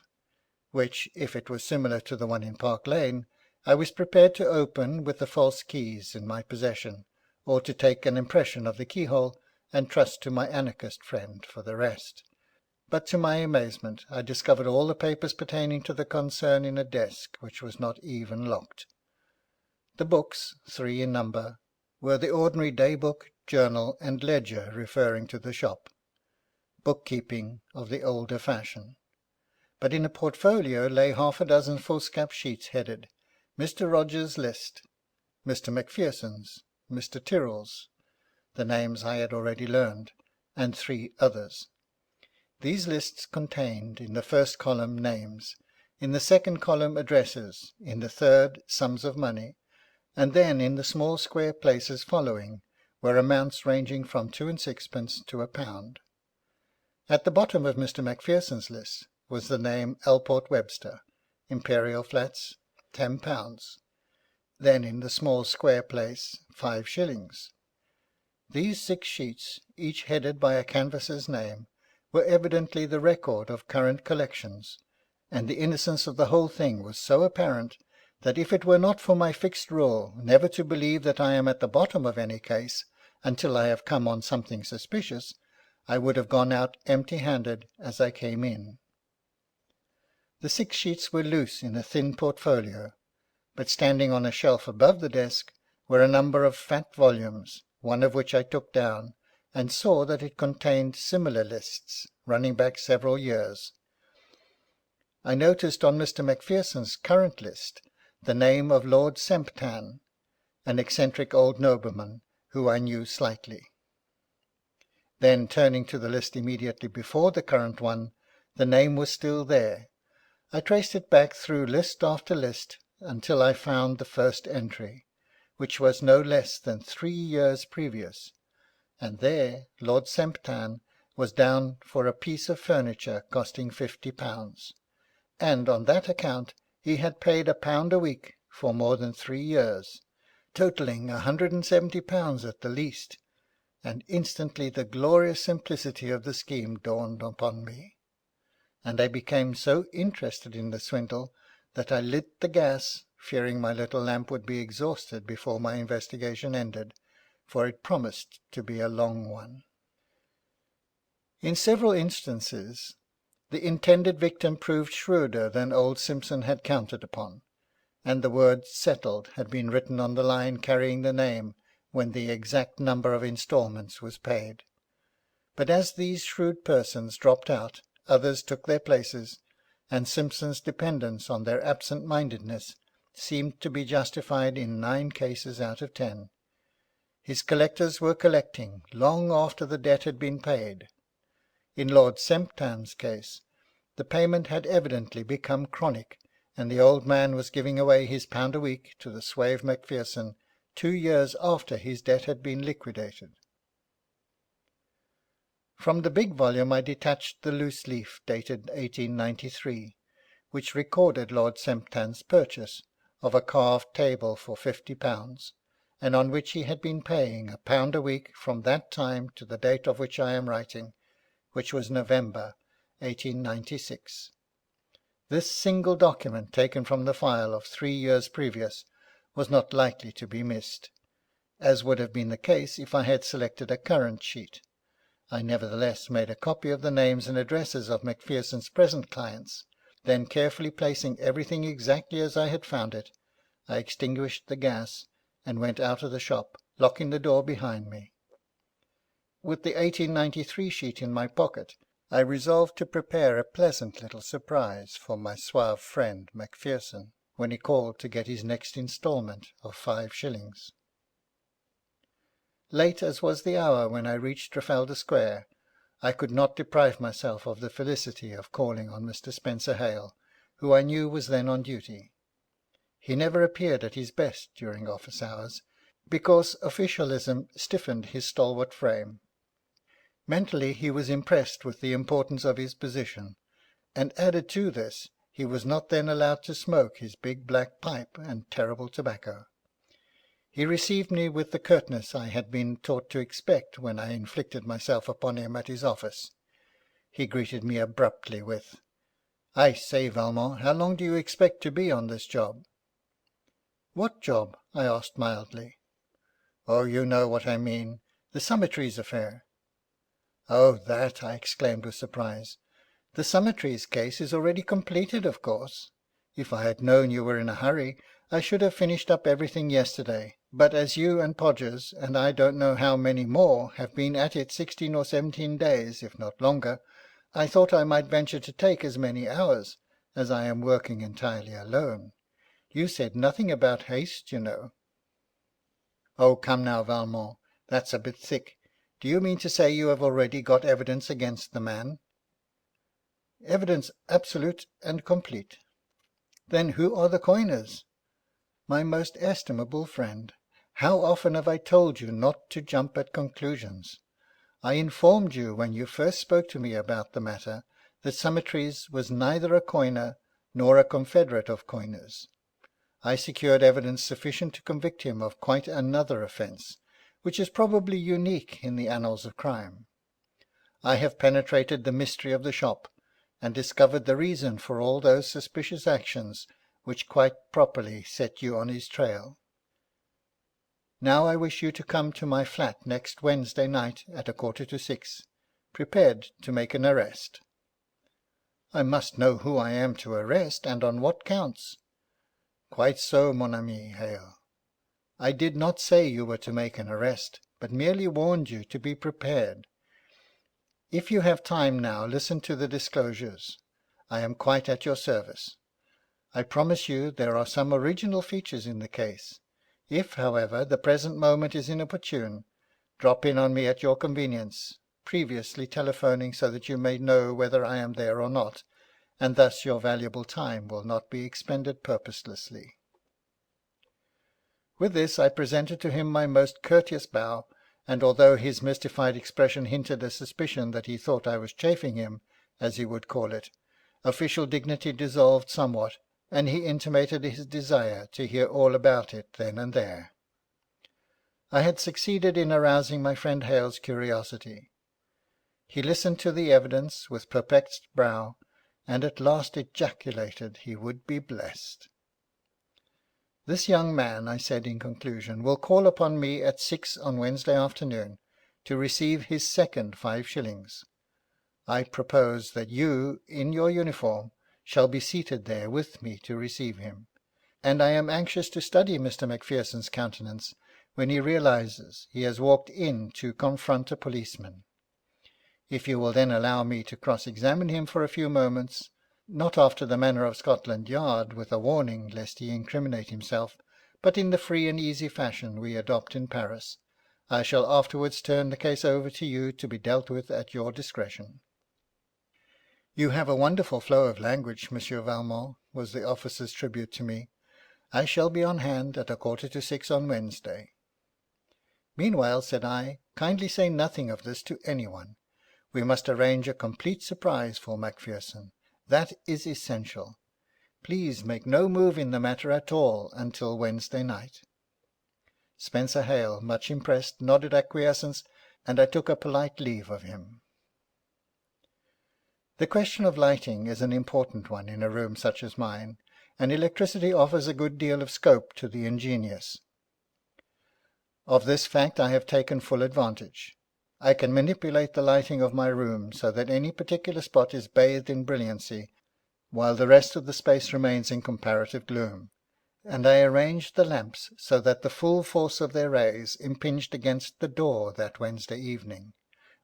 Speaker 1: which, if it was similar to the one in Park Lane, I was prepared to open with the false keys in my possession, or to take an impression of the keyhole, and trust to my anarchist friend for the rest. But to my amazement I discovered all the papers pertaining to the concern in a desk which was not even locked. The books, 3 in number, were the ordinary day book, journal, and ledger referring to the shop, bookkeeping of the older fashion. But in a portfolio lay 6 foolscap sheets headed "Mr. Rogers' List," "Mr. Macpherson's," "Mr. Tyrrell's," the names I had already learned, and 3 others. These lists contained, in the first column, names, In the second column, addresses. In the third, sums of money. And then in the small square places following were amounts ranging from 2 and 6pence to £1. At the bottom of Mr. Macpherson's list was the name Alport Webster, Imperial Flats, £10. Then in the small square place, 5 shillings. These 6 sheets, each headed by a canvasser's name, were evidently the record of current collections, and the innocence of the whole thing was so apparent that if it were not for my fixed rule never to believe that I am at the bottom of any case until I have come on something suspicious, I would have gone out empty-handed as I came in. The 6 sheets were loose in a thin portfolio, but standing on a shelf above the desk were a number of fat volumes, one of which I took down, and saw that it contained similar lists, running back several years. I noticed on Mr. Macpherson's current list the name of Lord Semptam, an eccentric old nobleman who I knew slightly. Then, turning to the list immediately before the current one, the name was still there. I traced it back through list after list until I found the first entry, which was no less than 3 years previous, and there Lord Semptam was down for a piece of furniture costing £50, and on that account he had paid £1 a week for more than 3 years, totalling £170 at the least, and instantly the glorious simplicity of the scheme dawned upon me, and I became so interested in the swindle that I lit the gas, fearing my little lamp would be exhausted before my investigation ended, for it promised to be a long one. In several instances the intended victim proved shrewder than old Simpson had counted upon, and the word settled had been written on the line carrying the name when the exact number of instalments was paid. But as these shrewd persons dropped out, others took their places, and Simpson's dependence on their absent-mindedness seemed to be justified in 9 cases out of 10. His collectors were collecting long after the debt had been paid. In Lord Semptam's case, the payment had evidently become chronic, and the old man was giving away his £1 a week to the slave Macpherson 2 years after his debt had been liquidated. From the big volume I detached the loose leaf dated 1893, which recorded Lord Semptam's purchase of a carved table for £50, and on which he had been paying £1 a week from that time to the date of which I am writing, which was November 1896. This single document, taken from the file of 3 years previous, was not likely to be missed, as would have been the case if I had selected a current sheet. I nevertheless made a copy of the names and addresses of Macpherson's present clients. Then, carefully placing everything exactly as I had found it, I extinguished the gas and went out of the shop, locking the door behind me. With the 1893 sheet in my pocket, I resolved to prepare a pleasant little surprise for my suave friend Macpherson when he called to get his next instalment of 5 shillings. Late as was the hour when I reached Trafalgar Square, I could not deprive myself of the felicity of calling on Mr. Spencer Hale, who I knew was then on duty. He never appeared at his best during office hours, because officialism stiffened his stalwart frame. Mentally he was impressed with the importance of his position, and added to this, he was not then allowed to smoke his big black pipe and terrible tobacco. He received me with the curtness I had been taught to expect when I inflicted myself upon him at his office. He greeted me abruptly with, "I say, Valmont, how long do you expect to be on this job?" "What job?" I asked mildly. "Oh, you know what I mean. The Summertrees affair." "Oh, that!" I exclaimed with surprise. "The Summertrees case is already completed, of course. If I had known you were in a hurry, I should have finished up everything yesterday. But as you and Podgers, and I don't know how many more, have been at it 16 or 17 days, if not longer, I thought I might venture to take as many hours, as I am working entirely alone. You said nothing about haste, you know." "Oh, come now, Valmont, that's a bit thick. Do you mean to say you have already got evidence against the man?" "Evidence absolute and complete. Then who are the coiners? My most estimable friend, how often have I told you not to jump at conclusions? I informed you when you first spoke to me about the matter that Summertrees was neither a coiner nor a confederate of coiners. I secured evidence sufficient to convict him of quite another offence, which is probably unique in the annals of crime. I have penetrated the mystery of the shop, and discovered the reason for all those suspicious actions which quite properly set you on his trail. Now I wish you to come to my flat next Wednesday night at 5:45, prepared to make an arrest. I must know who I am to arrest, and on what counts. Quite so, mon ami Hale. I did not say you were to make an arrest, but merely warned you to be prepared. If you have time now, listen to the disclosures. I am quite at your service. I promise you there are some original features in the case. If, however, the present moment is inopportune, drop in on me at your convenience, previously telephoning so that you may know whether I am there or not, and thus your valuable time will not be expended purposelessly. With this I presented to him my most courteous bow, and although his mystified expression hinted a suspicion that he thought I was chaffing him, as he would call it, official dignity dissolved somewhat, and he intimated his desire to hear all about it then and there. I had succeeded in arousing my friend Hale's curiosity. He listened to the evidence with perplexed brow, and at last ejaculated he would be blessed. This young man, I said in conclusion, will call upon me at 6 on Wednesday afternoon to receive his second 5 shillings. I propose that you, in your uniform, shall be seated there with me to receive him, and I am anxious to study Mr. Macpherson's countenance when he realises he has walked in to confront a policeman. If you will then allow me to cross-examine him for a few moments, not after the manner of Scotland Yard, with a warning lest he incriminate himself, but in the free and easy fashion we adopt in Paris, I shall afterwards turn the case over to you to be dealt with at your discretion. You have a wonderful flow of language, Monsieur Valmont, was the officer's tribute to me. I shall be on hand at 5:45 on Wednesday. Meanwhile, said I, kindly say nothing of this to anyone. We must arrange a complete surprise for Macpherson. That is essential. Please make no move in the matter at all until Wednesday night. Spencer Hale, much impressed, nodded acquiescence, and I took a polite leave of him. The question of lighting is an important one in a room such as mine, and electricity offers a good deal of scope to the ingenious. Of this fact I have taken full advantage. I can manipulate the lighting of my room so that any particular spot is bathed in brilliancy, while the rest of the space remains in comparative gloom, and I arranged the lamps so that the full force of their rays impinged against the door that Wednesday evening,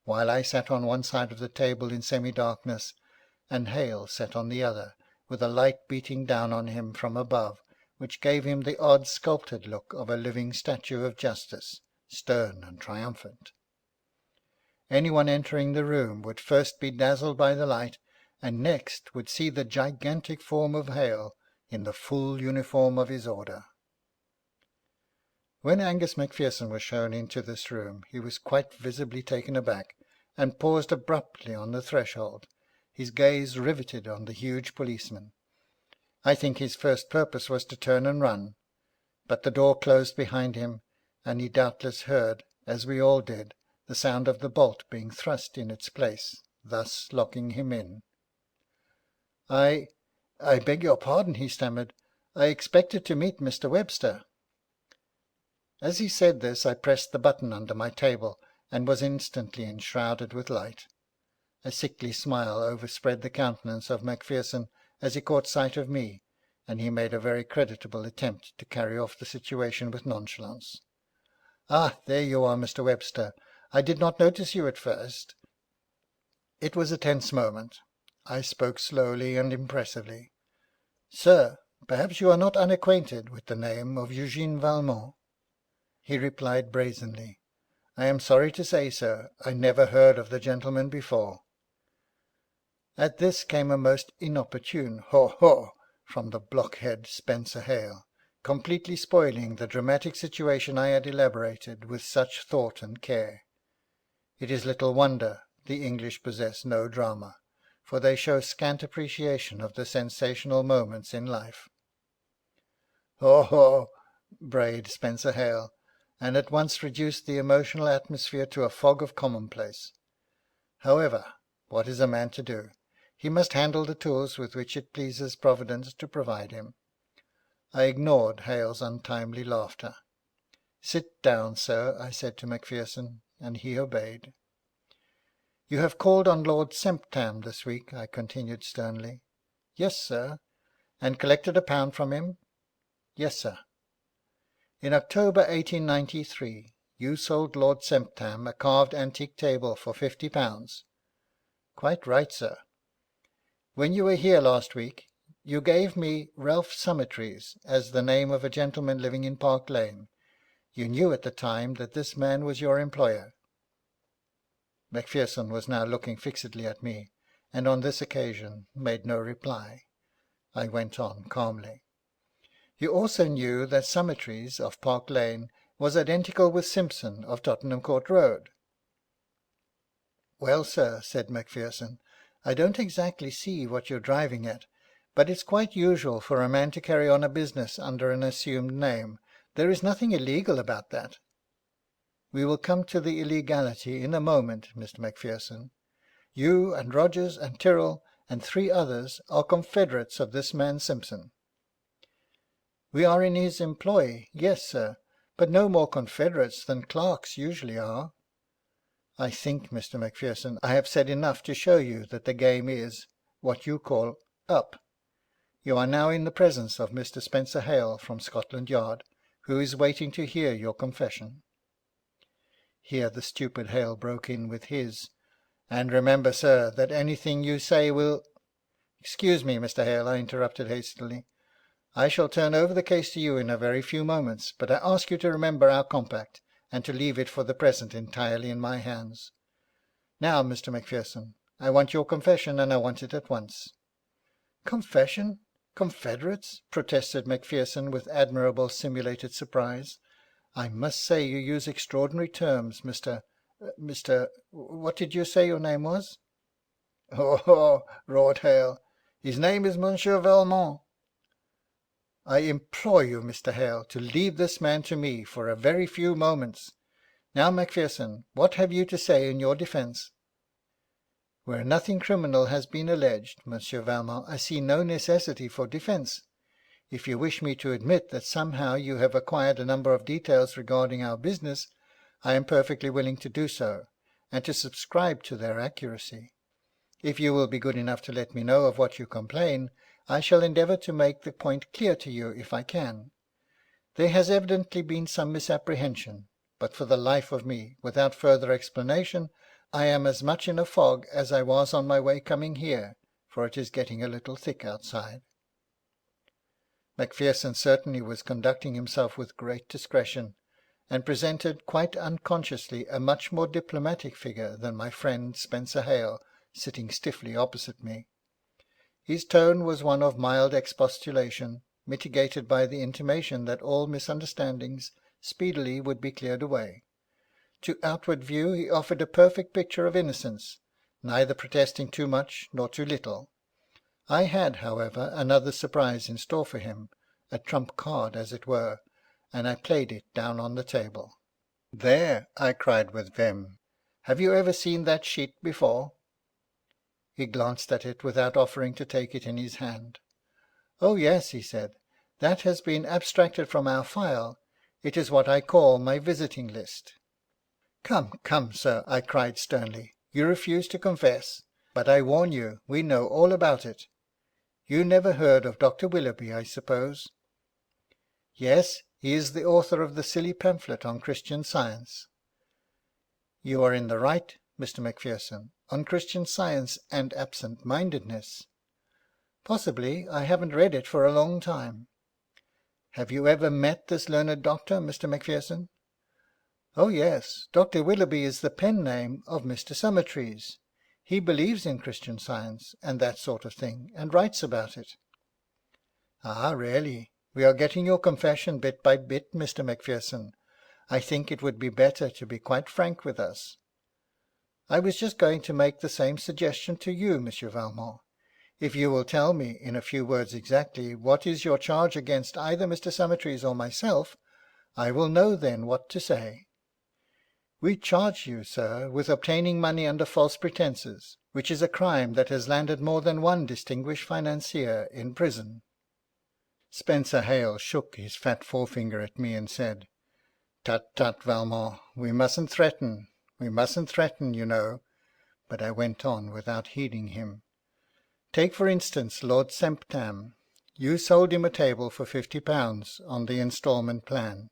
Speaker 1: while I sat on one side of the table in semi-darkness, and Hale sat on the other, with a light beating down on him from above, which gave him the odd sculptured look of a living statue of justice, stern and triumphant. Anyone entering the room would first be dazzled by the light, and next would see the gigantic form of Hale in the full uniform of his order. When Angus Macpherson was shown into this room, he was quite visibly taken aback, and paused abruptly on the threshold, his gaze riveted on the huge policeman. I think his first purpose was to turn and run, but the door closed behind him, and he doubtless heard, as we all did, the sound of the bolt being thrust in its place, thus locking him in. I beg your pardon," he stammered. "I expected to meet Mr. Webster." As he said this, I pressed the button under my table, and was instantly enshrouded with light. A sickly smile overspread the countenance of Macpherson as he caught sight of me, and he made a very creditable attempt to carry off the situation with nonchalance. "Ah, there you are, Mr. Webster. I did not notice you at first." It was a tense moment. I spoke slowly and impressively. "Sir, perhaps you are not unacquainted with the name of Eugène Valmont?" He replied brazenly, "I am sorry to say, sir, I never heard of the gentleman before." At this came a most inopportune "Haw, haw!" from the blockhead Spencer Hale, completely spoiling the dramatic situation I had elaborated with such thought and care. It is little wonder the English possess no drama, for they show scant appreciation of the sensational moments in life. "Ho, ho!" brayed Spencer Hale, and at once reduced the emotional atmosphere to a fog of commonplace. However, what is a man to do? He must handle the tools with which it pleases Providence to provide him. I ignored Hale's untimely laughter. "Sit down, sir," I said to Macpherson, and he obeyed. "You have called on Lord Semptam this week," I continued sternly. "Yes, sir." "And collected £1 from him?" "Yes, sir." "In October 1893 you sold Lord Semptam a carved antique table for £50. "Quite right, sir." "When you were here last week, you gave me Ralph Summertrees as the name of a gentleman living in Park Lane. You knew at the time that this man was your employer." Macpherson was now looking fixedly at me, and on this occasion made no reply. I went on calmly. "You also knew that Summertrees, of Park Lane, was identical with Simpson, of Tottenham Court Road." "Well, sir," said Macpherson, "I don't exactly see what you're driving at, but it's quite usual for a man to carry on a business under an assumed name. There is nothing illegal about that." "We will come to the illegality in a moment, Mr. Macpherson. You and Rogers and Tyrrell and 3 others are confederates of this man Simpson." "We are in his employ, yes, sir, but no more confederates than clerks usually are." "I think, Mr. Macpherson, I have said enough to show you that the game is, what you call, up. You are now in the presence of Mr. Spencer Hale from Scotland Yard, who is waiting to hear your confession." Here the stupid Hale broke in with his, "And remember, sir, that anything you say will—" "Excuse me, Mr. Hale," I interrupted hastily. "I shall turn over the case to you in a very few moments, but I ask you to remember our compact, and to leave it for the present entirely in my hands. Now, Mr. Macpherson, I want your confession, and I want it at once." "Confession? Confederates?" protested Macpherson with admirable simulated surprise. "I must say you use extraordinary terms, Mr. What did you say your name was?" "Ho, ho!" roared Hale. "His name is Monsieur Valmont." "I implore you, Mr. Hale, to leave this man to me for a very few moments. Now, Macpherson, what have you to say in your defence?" "Where nothing criminal has been alleged, Monsieur Valmont, I see no necessity for defence. If you wish me to admit that somehow you have acquired a number of details regarding our business, I am perfectly willing to do so, and to subscribe to their accuracy. If you will be good enough to let me know of what you complain, I shall endeavour to make the point clear to you if I can. There has evidently been some misapprehension, but for the life of me, without further explanation, I am as much in a fog as I was on my way coming here, for it is getting a little thick outside." Macpherson certainly was conducting himself with great discretion, and presented quite unconsciously a much more diplomatic figure than my friend Spencer Hale, sitting stiffly opposite me. His tone was one of mild expostulation, mitigated by the intimation that all misunderstandings speedily would be cleared away. To outward view he offered a perfect picture of innocence, neither protesting too much nor too little. I had, however, another surprise in store for him, a trump card, as it were, and I played it down on the table. "There!" I cried with vim. "Have you ever seen that sheet before?" He glanced at it without offering to take it in his hand. "Oh yes," he said, "that has been abstracted from our file. It is what I call my visiting list." "Come, come, sir," I cried sternly, "you refuse to confess. But I warn you, we know all about it. You never heard of Dr. Willoughby, I suppose?" "Yes, he is the author of the silly pamphlet on Christian Science." "You are in the right, Mr. Macpherson, on Christian Science and absent-mindedness." "Possibly. I haven't read it for a long time." "Have you ever met this learned doctor, Mr. Macpherson?" "Oh yes. Dr. Willoughby is the pen name of Mr. Summertrees. He believes in Christian Science and that sort of thing, and writes about it." Ah, really? We are getting your confession bit by bit, Mr. Macpherson. I think it would be better to be quite frank with us. I was just going to make the same suggestion to you, Monsieur Valmont. If you will tell me in a few words exactly what is your charge against either Mr. Summertrees or myself, I will know then what to say. We charge you, sir, with obtaining money under false pretences, which is a crime that has landed more than one distinguished financier in prison. Spencer Hale shook his fat forefinger at me and said, "Tut, tut, Valmont, we mustn't threaten, you know." But I went on without heeding him. Take, for instance, Lord Semptam. You sold him a table for £50 on the instalment plan.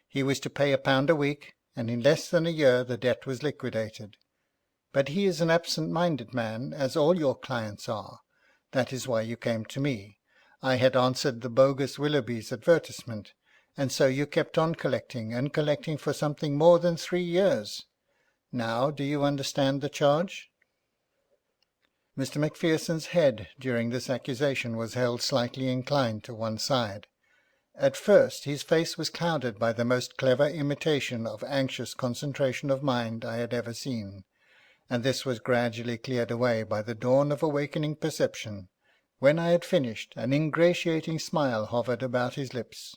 Speaker 1: He was to pay £1 a week, and in less than a year the debt was liquidated. But he is an absent-minded man, as all your clients are. That is why you came to me. I had answered the bogus Willoughby's advertisement, and so you kept on collecting and collecting for something more than 3 years. Now do you understand the charge?" Mr. Macpherson's head during this accusation was held slightly inclined to one side. At first his face was clouded by the most clever imitation of anxious concentration of mind I had ever seen, and this was gradually cleared away by the dawn of awakening perception. When I had finished, an ingratiating smile hovered about his lips.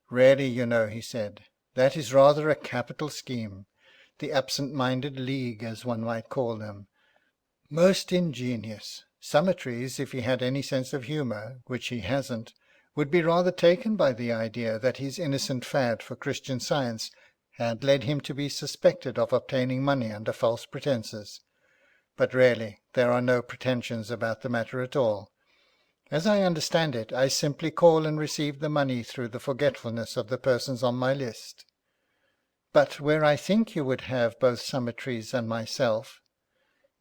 Speaker 1: "Really, you know," he said, "that is rather a capital scheme. The absent-minded league, as one might call them. Most ingenious. Summertrees, if he had any sense of humour, which he hasn't, would be rather taken by the idea that his innocent fad for Christian Science had led him to be suspected of obtaining money under false pretences. But really, there are no pretensions about the matter at all. As I understand it, I simply call and receive the money through the forgetfulness of the persons on my list. But where I think you would have both Summertrees and myself,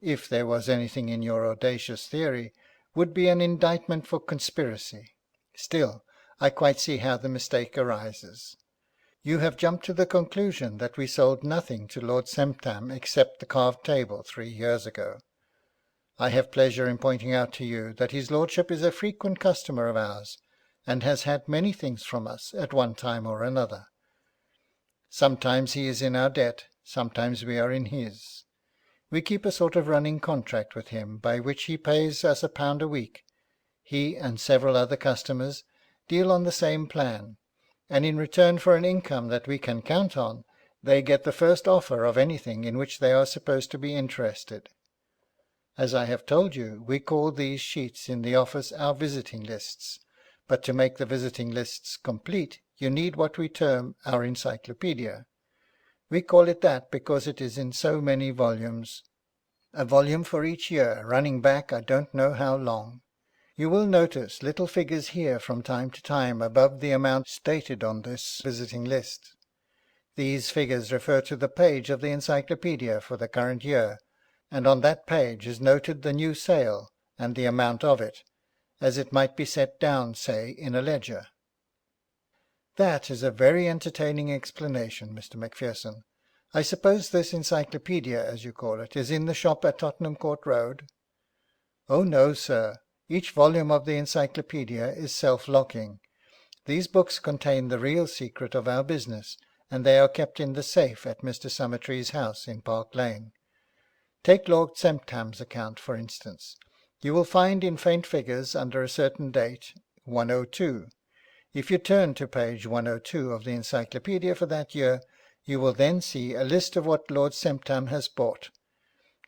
Speaker 1: if there was anything in your audacious theory, would be an indictment for conspiracy. Still, I quite see how the mistake arises. You have jumped to the conclusion that we sold nothing to Lord Semptam except the carved table 3 years ago. I have pleasure in pointing out to you that his lordship is a frequent customer of ours, and has had many things from us at one time or another. Sometimes he is in our debt, sometimes we are in his. We keep a sort of running contract with him, by which he pays us £1 a week. He and several other customers deal on the same plan, and in return for an income that we can count on, they get the first offer of anything in which they are supposed to be interested. As I have told you, we call these sheets in the office our visiting lists, but to make the visiting lists complete, you need what we term our encyclopaedia. We call it that because it is in so many volumes, a volume for each year, running back I don't know how long. You will notice little figures here from time to time above the amount stated on this visiting list. These figures refer to the page of the encyclopaedia for the current year, and on that page is noted the new sale and the amount of it, as it might be set down, say, in a ledger. That is a very entertaining explanation, Mr. Macpherson. I suppose this encyclopaedia, as you call it, is in the shop at Tottenham Court Road? Oh no, sir. Each volume of the encyclopaedia is self-locking. These books contain the real secret of our business, and they are kept in the safe at Mr. Summertrees' house in Park Lane. Take Lord Semptam's account, for instance. You will find in faint figures, under a certain date, 102. If you turn to page 102 of the encyclopaedia for that year, you will then see a list of what Lord Semptam has bought,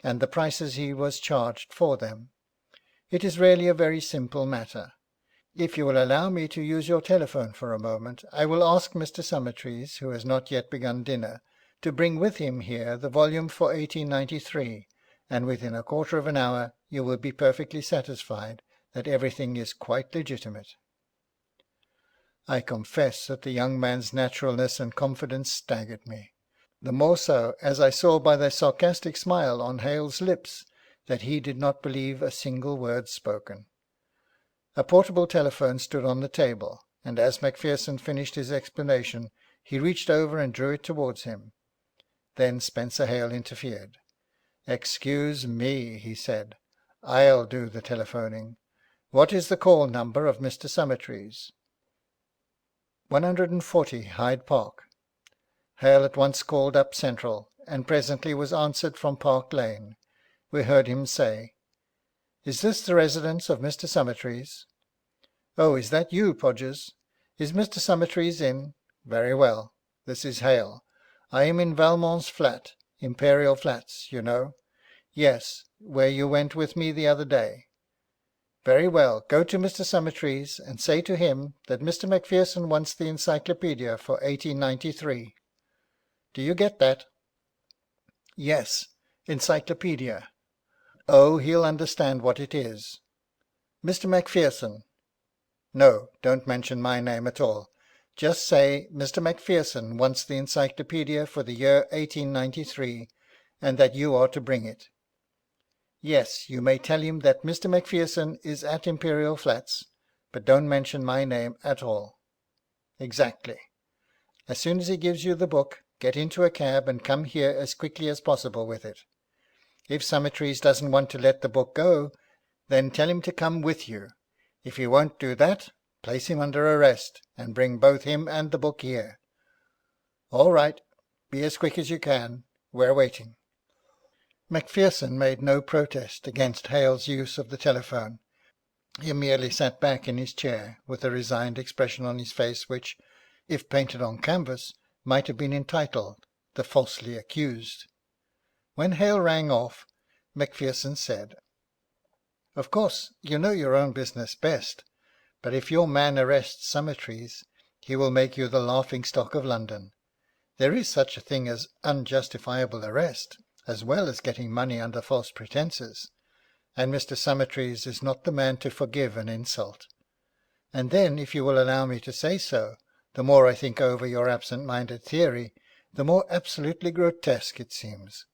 Speaker 1: and the prices he was charged for them. It is really a very simple matter. If you will allow me to use your telephone for a moment, I will ask Mr. Summertrees, who has not yet begun dinner, to bring with him here the volume for 1893, and within a quarter of an hour you will be perfectly satisfied that everything is quite legitimate. I confess that the young man's naturalness and confidence staggered me, the more so as I saw by the sarcastic smile on Hale's lips that he did not believe a single word spoken. A portable telephone stood on the table, and as Macpherson finished his explanation, he reached over and drew it towards him. Then Spencer Hale interfered. "Excuse me," he said. "I'll do the telephoning. What is the call number of Mr. Summertrees? 140 Hyde Park. Hale at once called up Central, and presently was answered from Park Lane. We heard him say, "Is this the residence of Mr. Summertrees?" "Oh, is that you, Podgers? Is Mr. Summertrees in? Very well. This is Hale. I am in Valmont's flat, Imperial Flats, you know." "Yes, where you went with me the other day." "Very well. Go to Mr. Summertrees and say to him that Mr. Macpherson wants the encyclopaedia for 1893. Do you get that?" "Yes, encyclopaedia." "Oh, he'll understand what it is." "Mr. Macpherson." "No, don't mention my name at all. Just say Mr. Macpherson wants the encyclopaedia for the year 1893, and that you are to bring it." "Yes, you may tell him that Mr. Macpherson is at Imperial Flats, but don't mention my name at all." "Exactly. As soon as he gives you the book, get into a cab and come here as quickly as possible with it. If Summertrees doesn't want to let the book go, then tell him to come with you. If he won't do that, place him under arrest, and bring both him and the book here." "All right. Be as quick as you can. We're waiting." Macpherson made no protest against Hale's use of the telephone. He merely sat back in his chair, with a resigned expression on his face which, if painted on canvas, might have been entitled "The Falsely Accused." When Hale rang off, Macpherson said, "Of course, you know your own business best, but if your man arrests Summertrees, he will make you the laughing stock of London. There is such a thing as unjustifiable arrest, as well as getting money under false pretences, and Mr. Summertrees is not the man to forgive an insult. And then, if you will allow me to say so, the more I think over your absent-minded theory, the more absolutely grotesque it seems.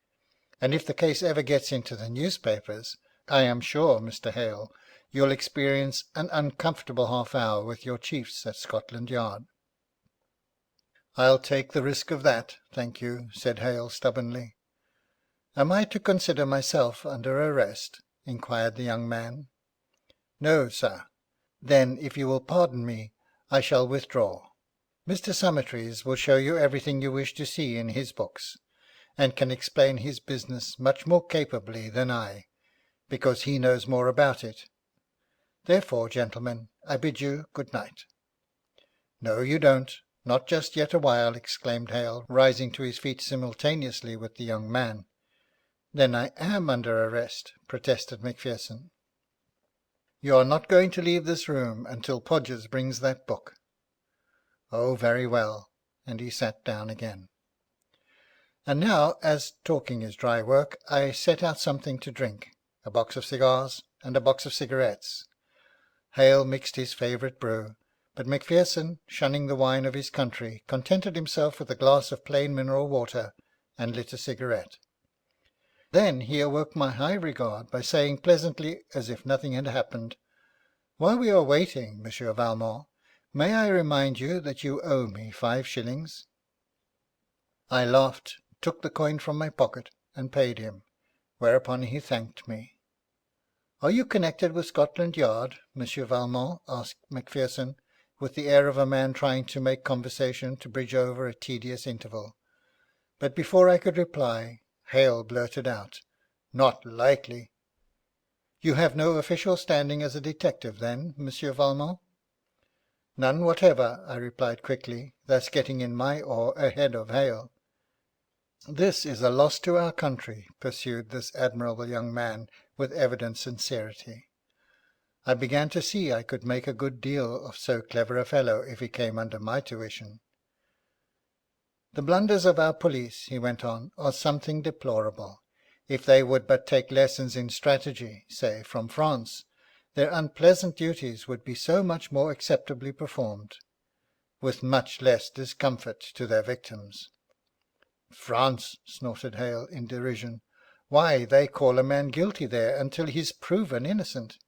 Speaker 1: And if the case ever gets into the newspapers, I am sure, Mr. Hale, you'll experience an uncomfortable half-hour with your chiefs at Scotland Yard." "I'll take the risk of that, thank you," said Hale stubbornly. "Am I to consider myself under arrest?" inquired the young man. "No, sir." "Then, if you will pardon me, I shall withdraw. Mr. Summertrees will show you everything you wish to see in his books, and can explain his business much more capably than I, because he knows more about it. Therefore, gentlemen, I bid you good night." "No, you don't. Not just yet awhile," exclaimed Hale, rising to his feet simultaneously with the young man. "Then I am under arrest," protested Macpherson. "You are not going to leave this room until Podgers brings that book." "Oh, very well," and he sat down again. And now, as talking is dry work, I set out something to drink, a box of cigars and a box of cigarettes. Hale mixed his favourite brew, but Macpherson, shunning the wine of his country, contented himself with a glass of plain mineral water and lit a cigarette. Then he awoke my high regard by saying pleasantly, as if nothing had happened, "While we are waiting, Monsieur Valmont, may I remind you that you owe me 5 shillings?" I laughed, took the coin from my pocket, and paid him, whereupon he thanked me. "Are you connected with Scotland Yard, Monsieur Valmont?" asked Macpherson, with the air of a man trying to make conversation to bridge over a tedious interval. But before I could reply, Hale blurted out, "Not likely." "You have no official standing as a detective, then, Monsieur Valmont?" "None whatever," I replied quickly, thus getting in my oar ahead of Hale. "This is a loss to our country," pursued this admirable young man with evident sincerity. I began to see I could make a good deal of so clever a fellow if he came under my tuition. "The blunders of our police," he went on, "are something deplorable. If they would but take lessons in strategy, say, from France, their unpleasant duties would be so much more acceptably performed, with much less discomfort to their victims." "France!" snorted Hale in derision. "Why, they call a man guilty there until he's proven innocent."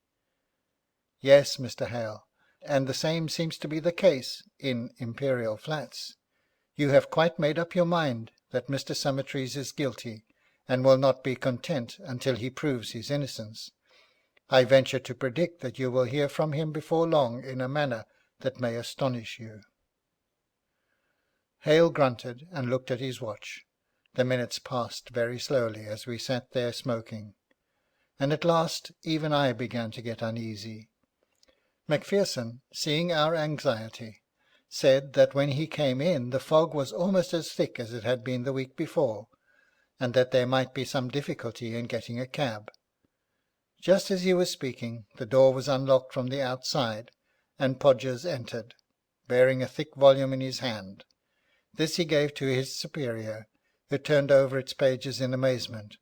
Speaker 1: "Yes, Mr. Hale, and the same seems to be the case in Imperial Flats. You have quite made up your mind that Mr. Summertrees is guilty, and will not be content until he proves his innocence. I venture to predict that you will hear from him before long in a manner that may astonish you." Hale grunted and looked at his watch. The minutes passed very slowly as we sat there smoking, and at last even I began to get uneasy. Macpherson, seeing our anxiety, said that when he came in the fog was almost as thick as it had been the week before, and that there might be some difficulty in getting a cab. Just as he was speaking, the door was unlocked from the outside, and Podgers entered, bearing a thick volume in his hand. This he gave to his superior, who turned over its pages in amazement,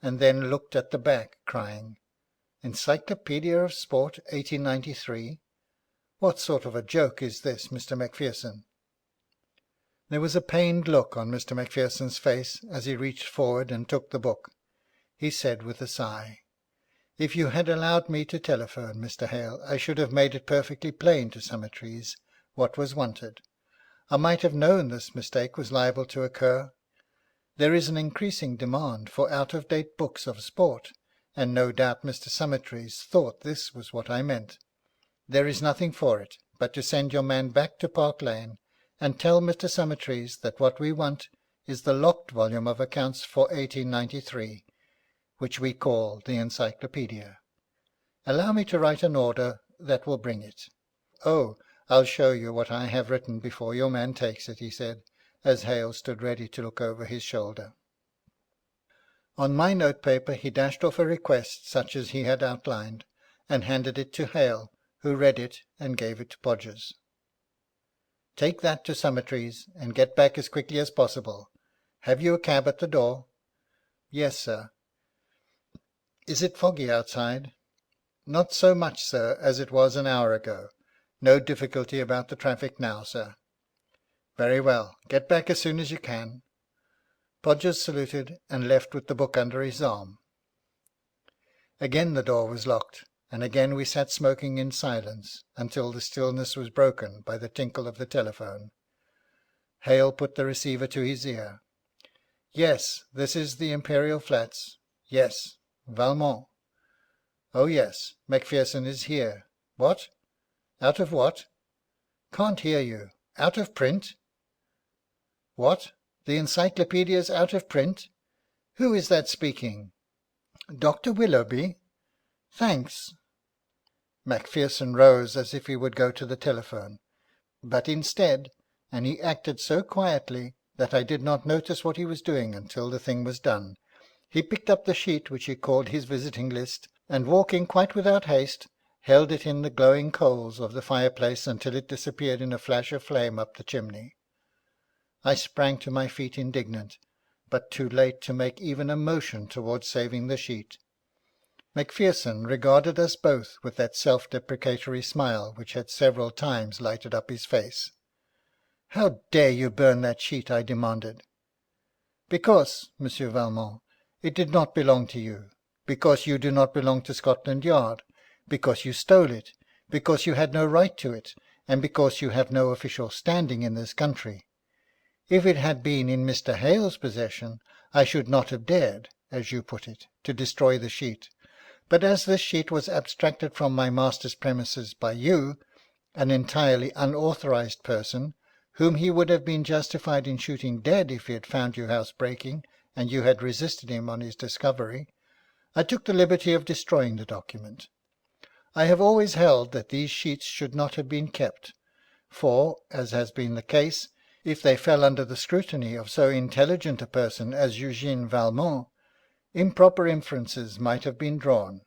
Speaker 1: and then looked at the back, crying, "Encyclopaedia of Sport, 1893? What sort of a joke is this, Mr. Macpherson?" There was a pained look on Mr. Macpherson's face as he reached forward and took the book. He said with a sigh, "If you had allowed me to telephone, Mr. Hale, I should have made it perfectly plain to Summertrees what was wanted. I might have known this mistake was liable to occur. There is an increasing demand for out-of-date books of sport, and no doubt Mr. Summertrees thought this was what I meant. There is nothing for it but to send your man back to Park Lane and tell Mr. Summertrees that what we want is the locked volume of accounts for 1893, which we call the Encyclopaedia. Allow me to write an order that will bring it." "Oh, I'll show you what I have written before your man takes it," he said, as Hale stood ready to look over his shoulder. On my notepaper he dashed off a request such as he had outlined, and handed it to Hale, who read it and gave it to Podgers. "Take that to Summertrees, and get back as quickly as possible. Have you a cab at the door?" "Yes, sir." "Is it foggy outside?" "Not so much, sir, as it was an hour ago. No difficulty about the traffic now, sir." "Very well. Get back as soon as you can." Podgers saluted and left with the book under his arm. Again the door was locked, and again we sat smoking in silence until the stillness was broken by the tinkle of the telephone. Hale put the receiver to his ear. "Yes, this is the Imperial Flats. Yes, Valmont. Oh yes, Macpherson is here. What? Out of what? Can't hear you. Out of print? What? The Encyclopedia's out of print? Who is that speaking? Dr. Willoughby? Thanks." Macpherson rose as if he would go to the telephone, but instead, and he acted so quietly that I did not notice what he was doing until the thing was done, he picked up the sheet which he called his visiting list, and walking quite without haste, held it in the glowing coals of the fireplace until it disappeared in a flash of flame up the chimney. I sprang to my feet indignant, but too late to make even a motion towards saving the sheet. Macpherson regarded us both with that self-deprecatory smile which had several times lighted up his face. "How dare you burn that sheet?" I demanded. "Because, Monsieur Valmont, it did not belong to you, because you do not belong to Scotland Yard, because you stole it, because you had no right to it, and because you have no official standing in this country. If it had been in Mr. Hale's possession, I should not have dared, as you put it, to destroy the sheet. But as this sheet was abstracted from my master's premises by you, an entirely unauthorised person, whom he would have been justified in shooting dead if he had found you housebreaking and you had resisted him on his discovery, I took the liberty of destroying the document. I have always held that these sheets should not have been kept, for, as has been the case, if they fell under the scrutiny of so intelligent a person as Eugène Valmont, improper inferences might have been drawn.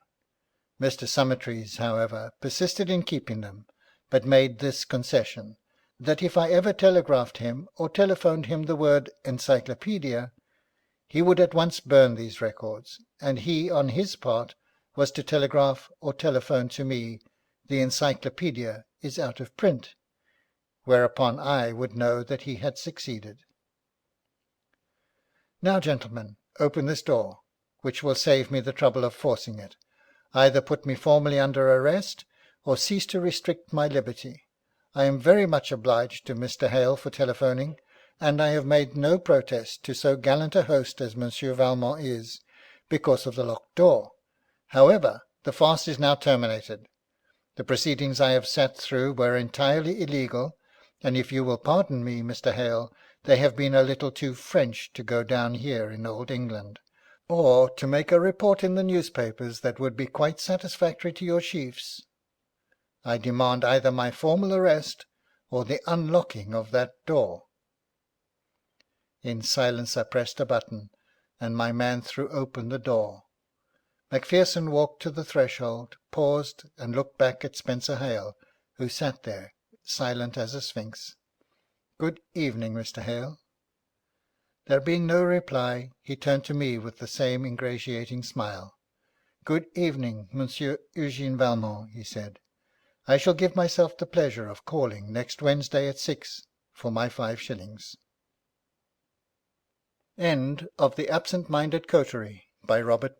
Speaker 1: Mr. Summertrees, however, persisted in keeping them, but made this concession, that if I ever telegraphed him or telephoned him the word Encyclopaedia, he would at once burn these records, and he, on his part, was to telegraph or telephone to me, "The Encyclopaedia is out of print," whereupon I would know that he had succeeded. "Now, gentlemen, open this door, which will save me the trouble of forcing it. Either put me formally under arrest, or cease to restrict my liberty. I am very much obliged to Mr. Hale for telephoning, and I have made no protest to so gallant a host as Monsieur Valmont is, because of the locked door. However, The farce is now terminated. The proceedings I have sat through were entirely illegal, and if you will pardon me, Mr. Hale, they have been a little too French to go down here in old England, or to make a report in the newspapers that would be quite satisfactory to your chiefs. I demand either my formal arrest or the unlocking of that door." In silence I pressed a button, and my man threw open the door. Macpherson walked to the threshold, paused, and looked back at Spencer Hale, who sat there, silent as a sphinx. "Good evening, Mr. Hale." There being no reply, he turned to me with the same ingratiating smile. "Good evening, Monsieur Eugène Valmont," he said. "I shall give myself the pleasure of calling next Wednesday at 6 for my 5 shillings." End of The Absent-Minded Coterie, by Robert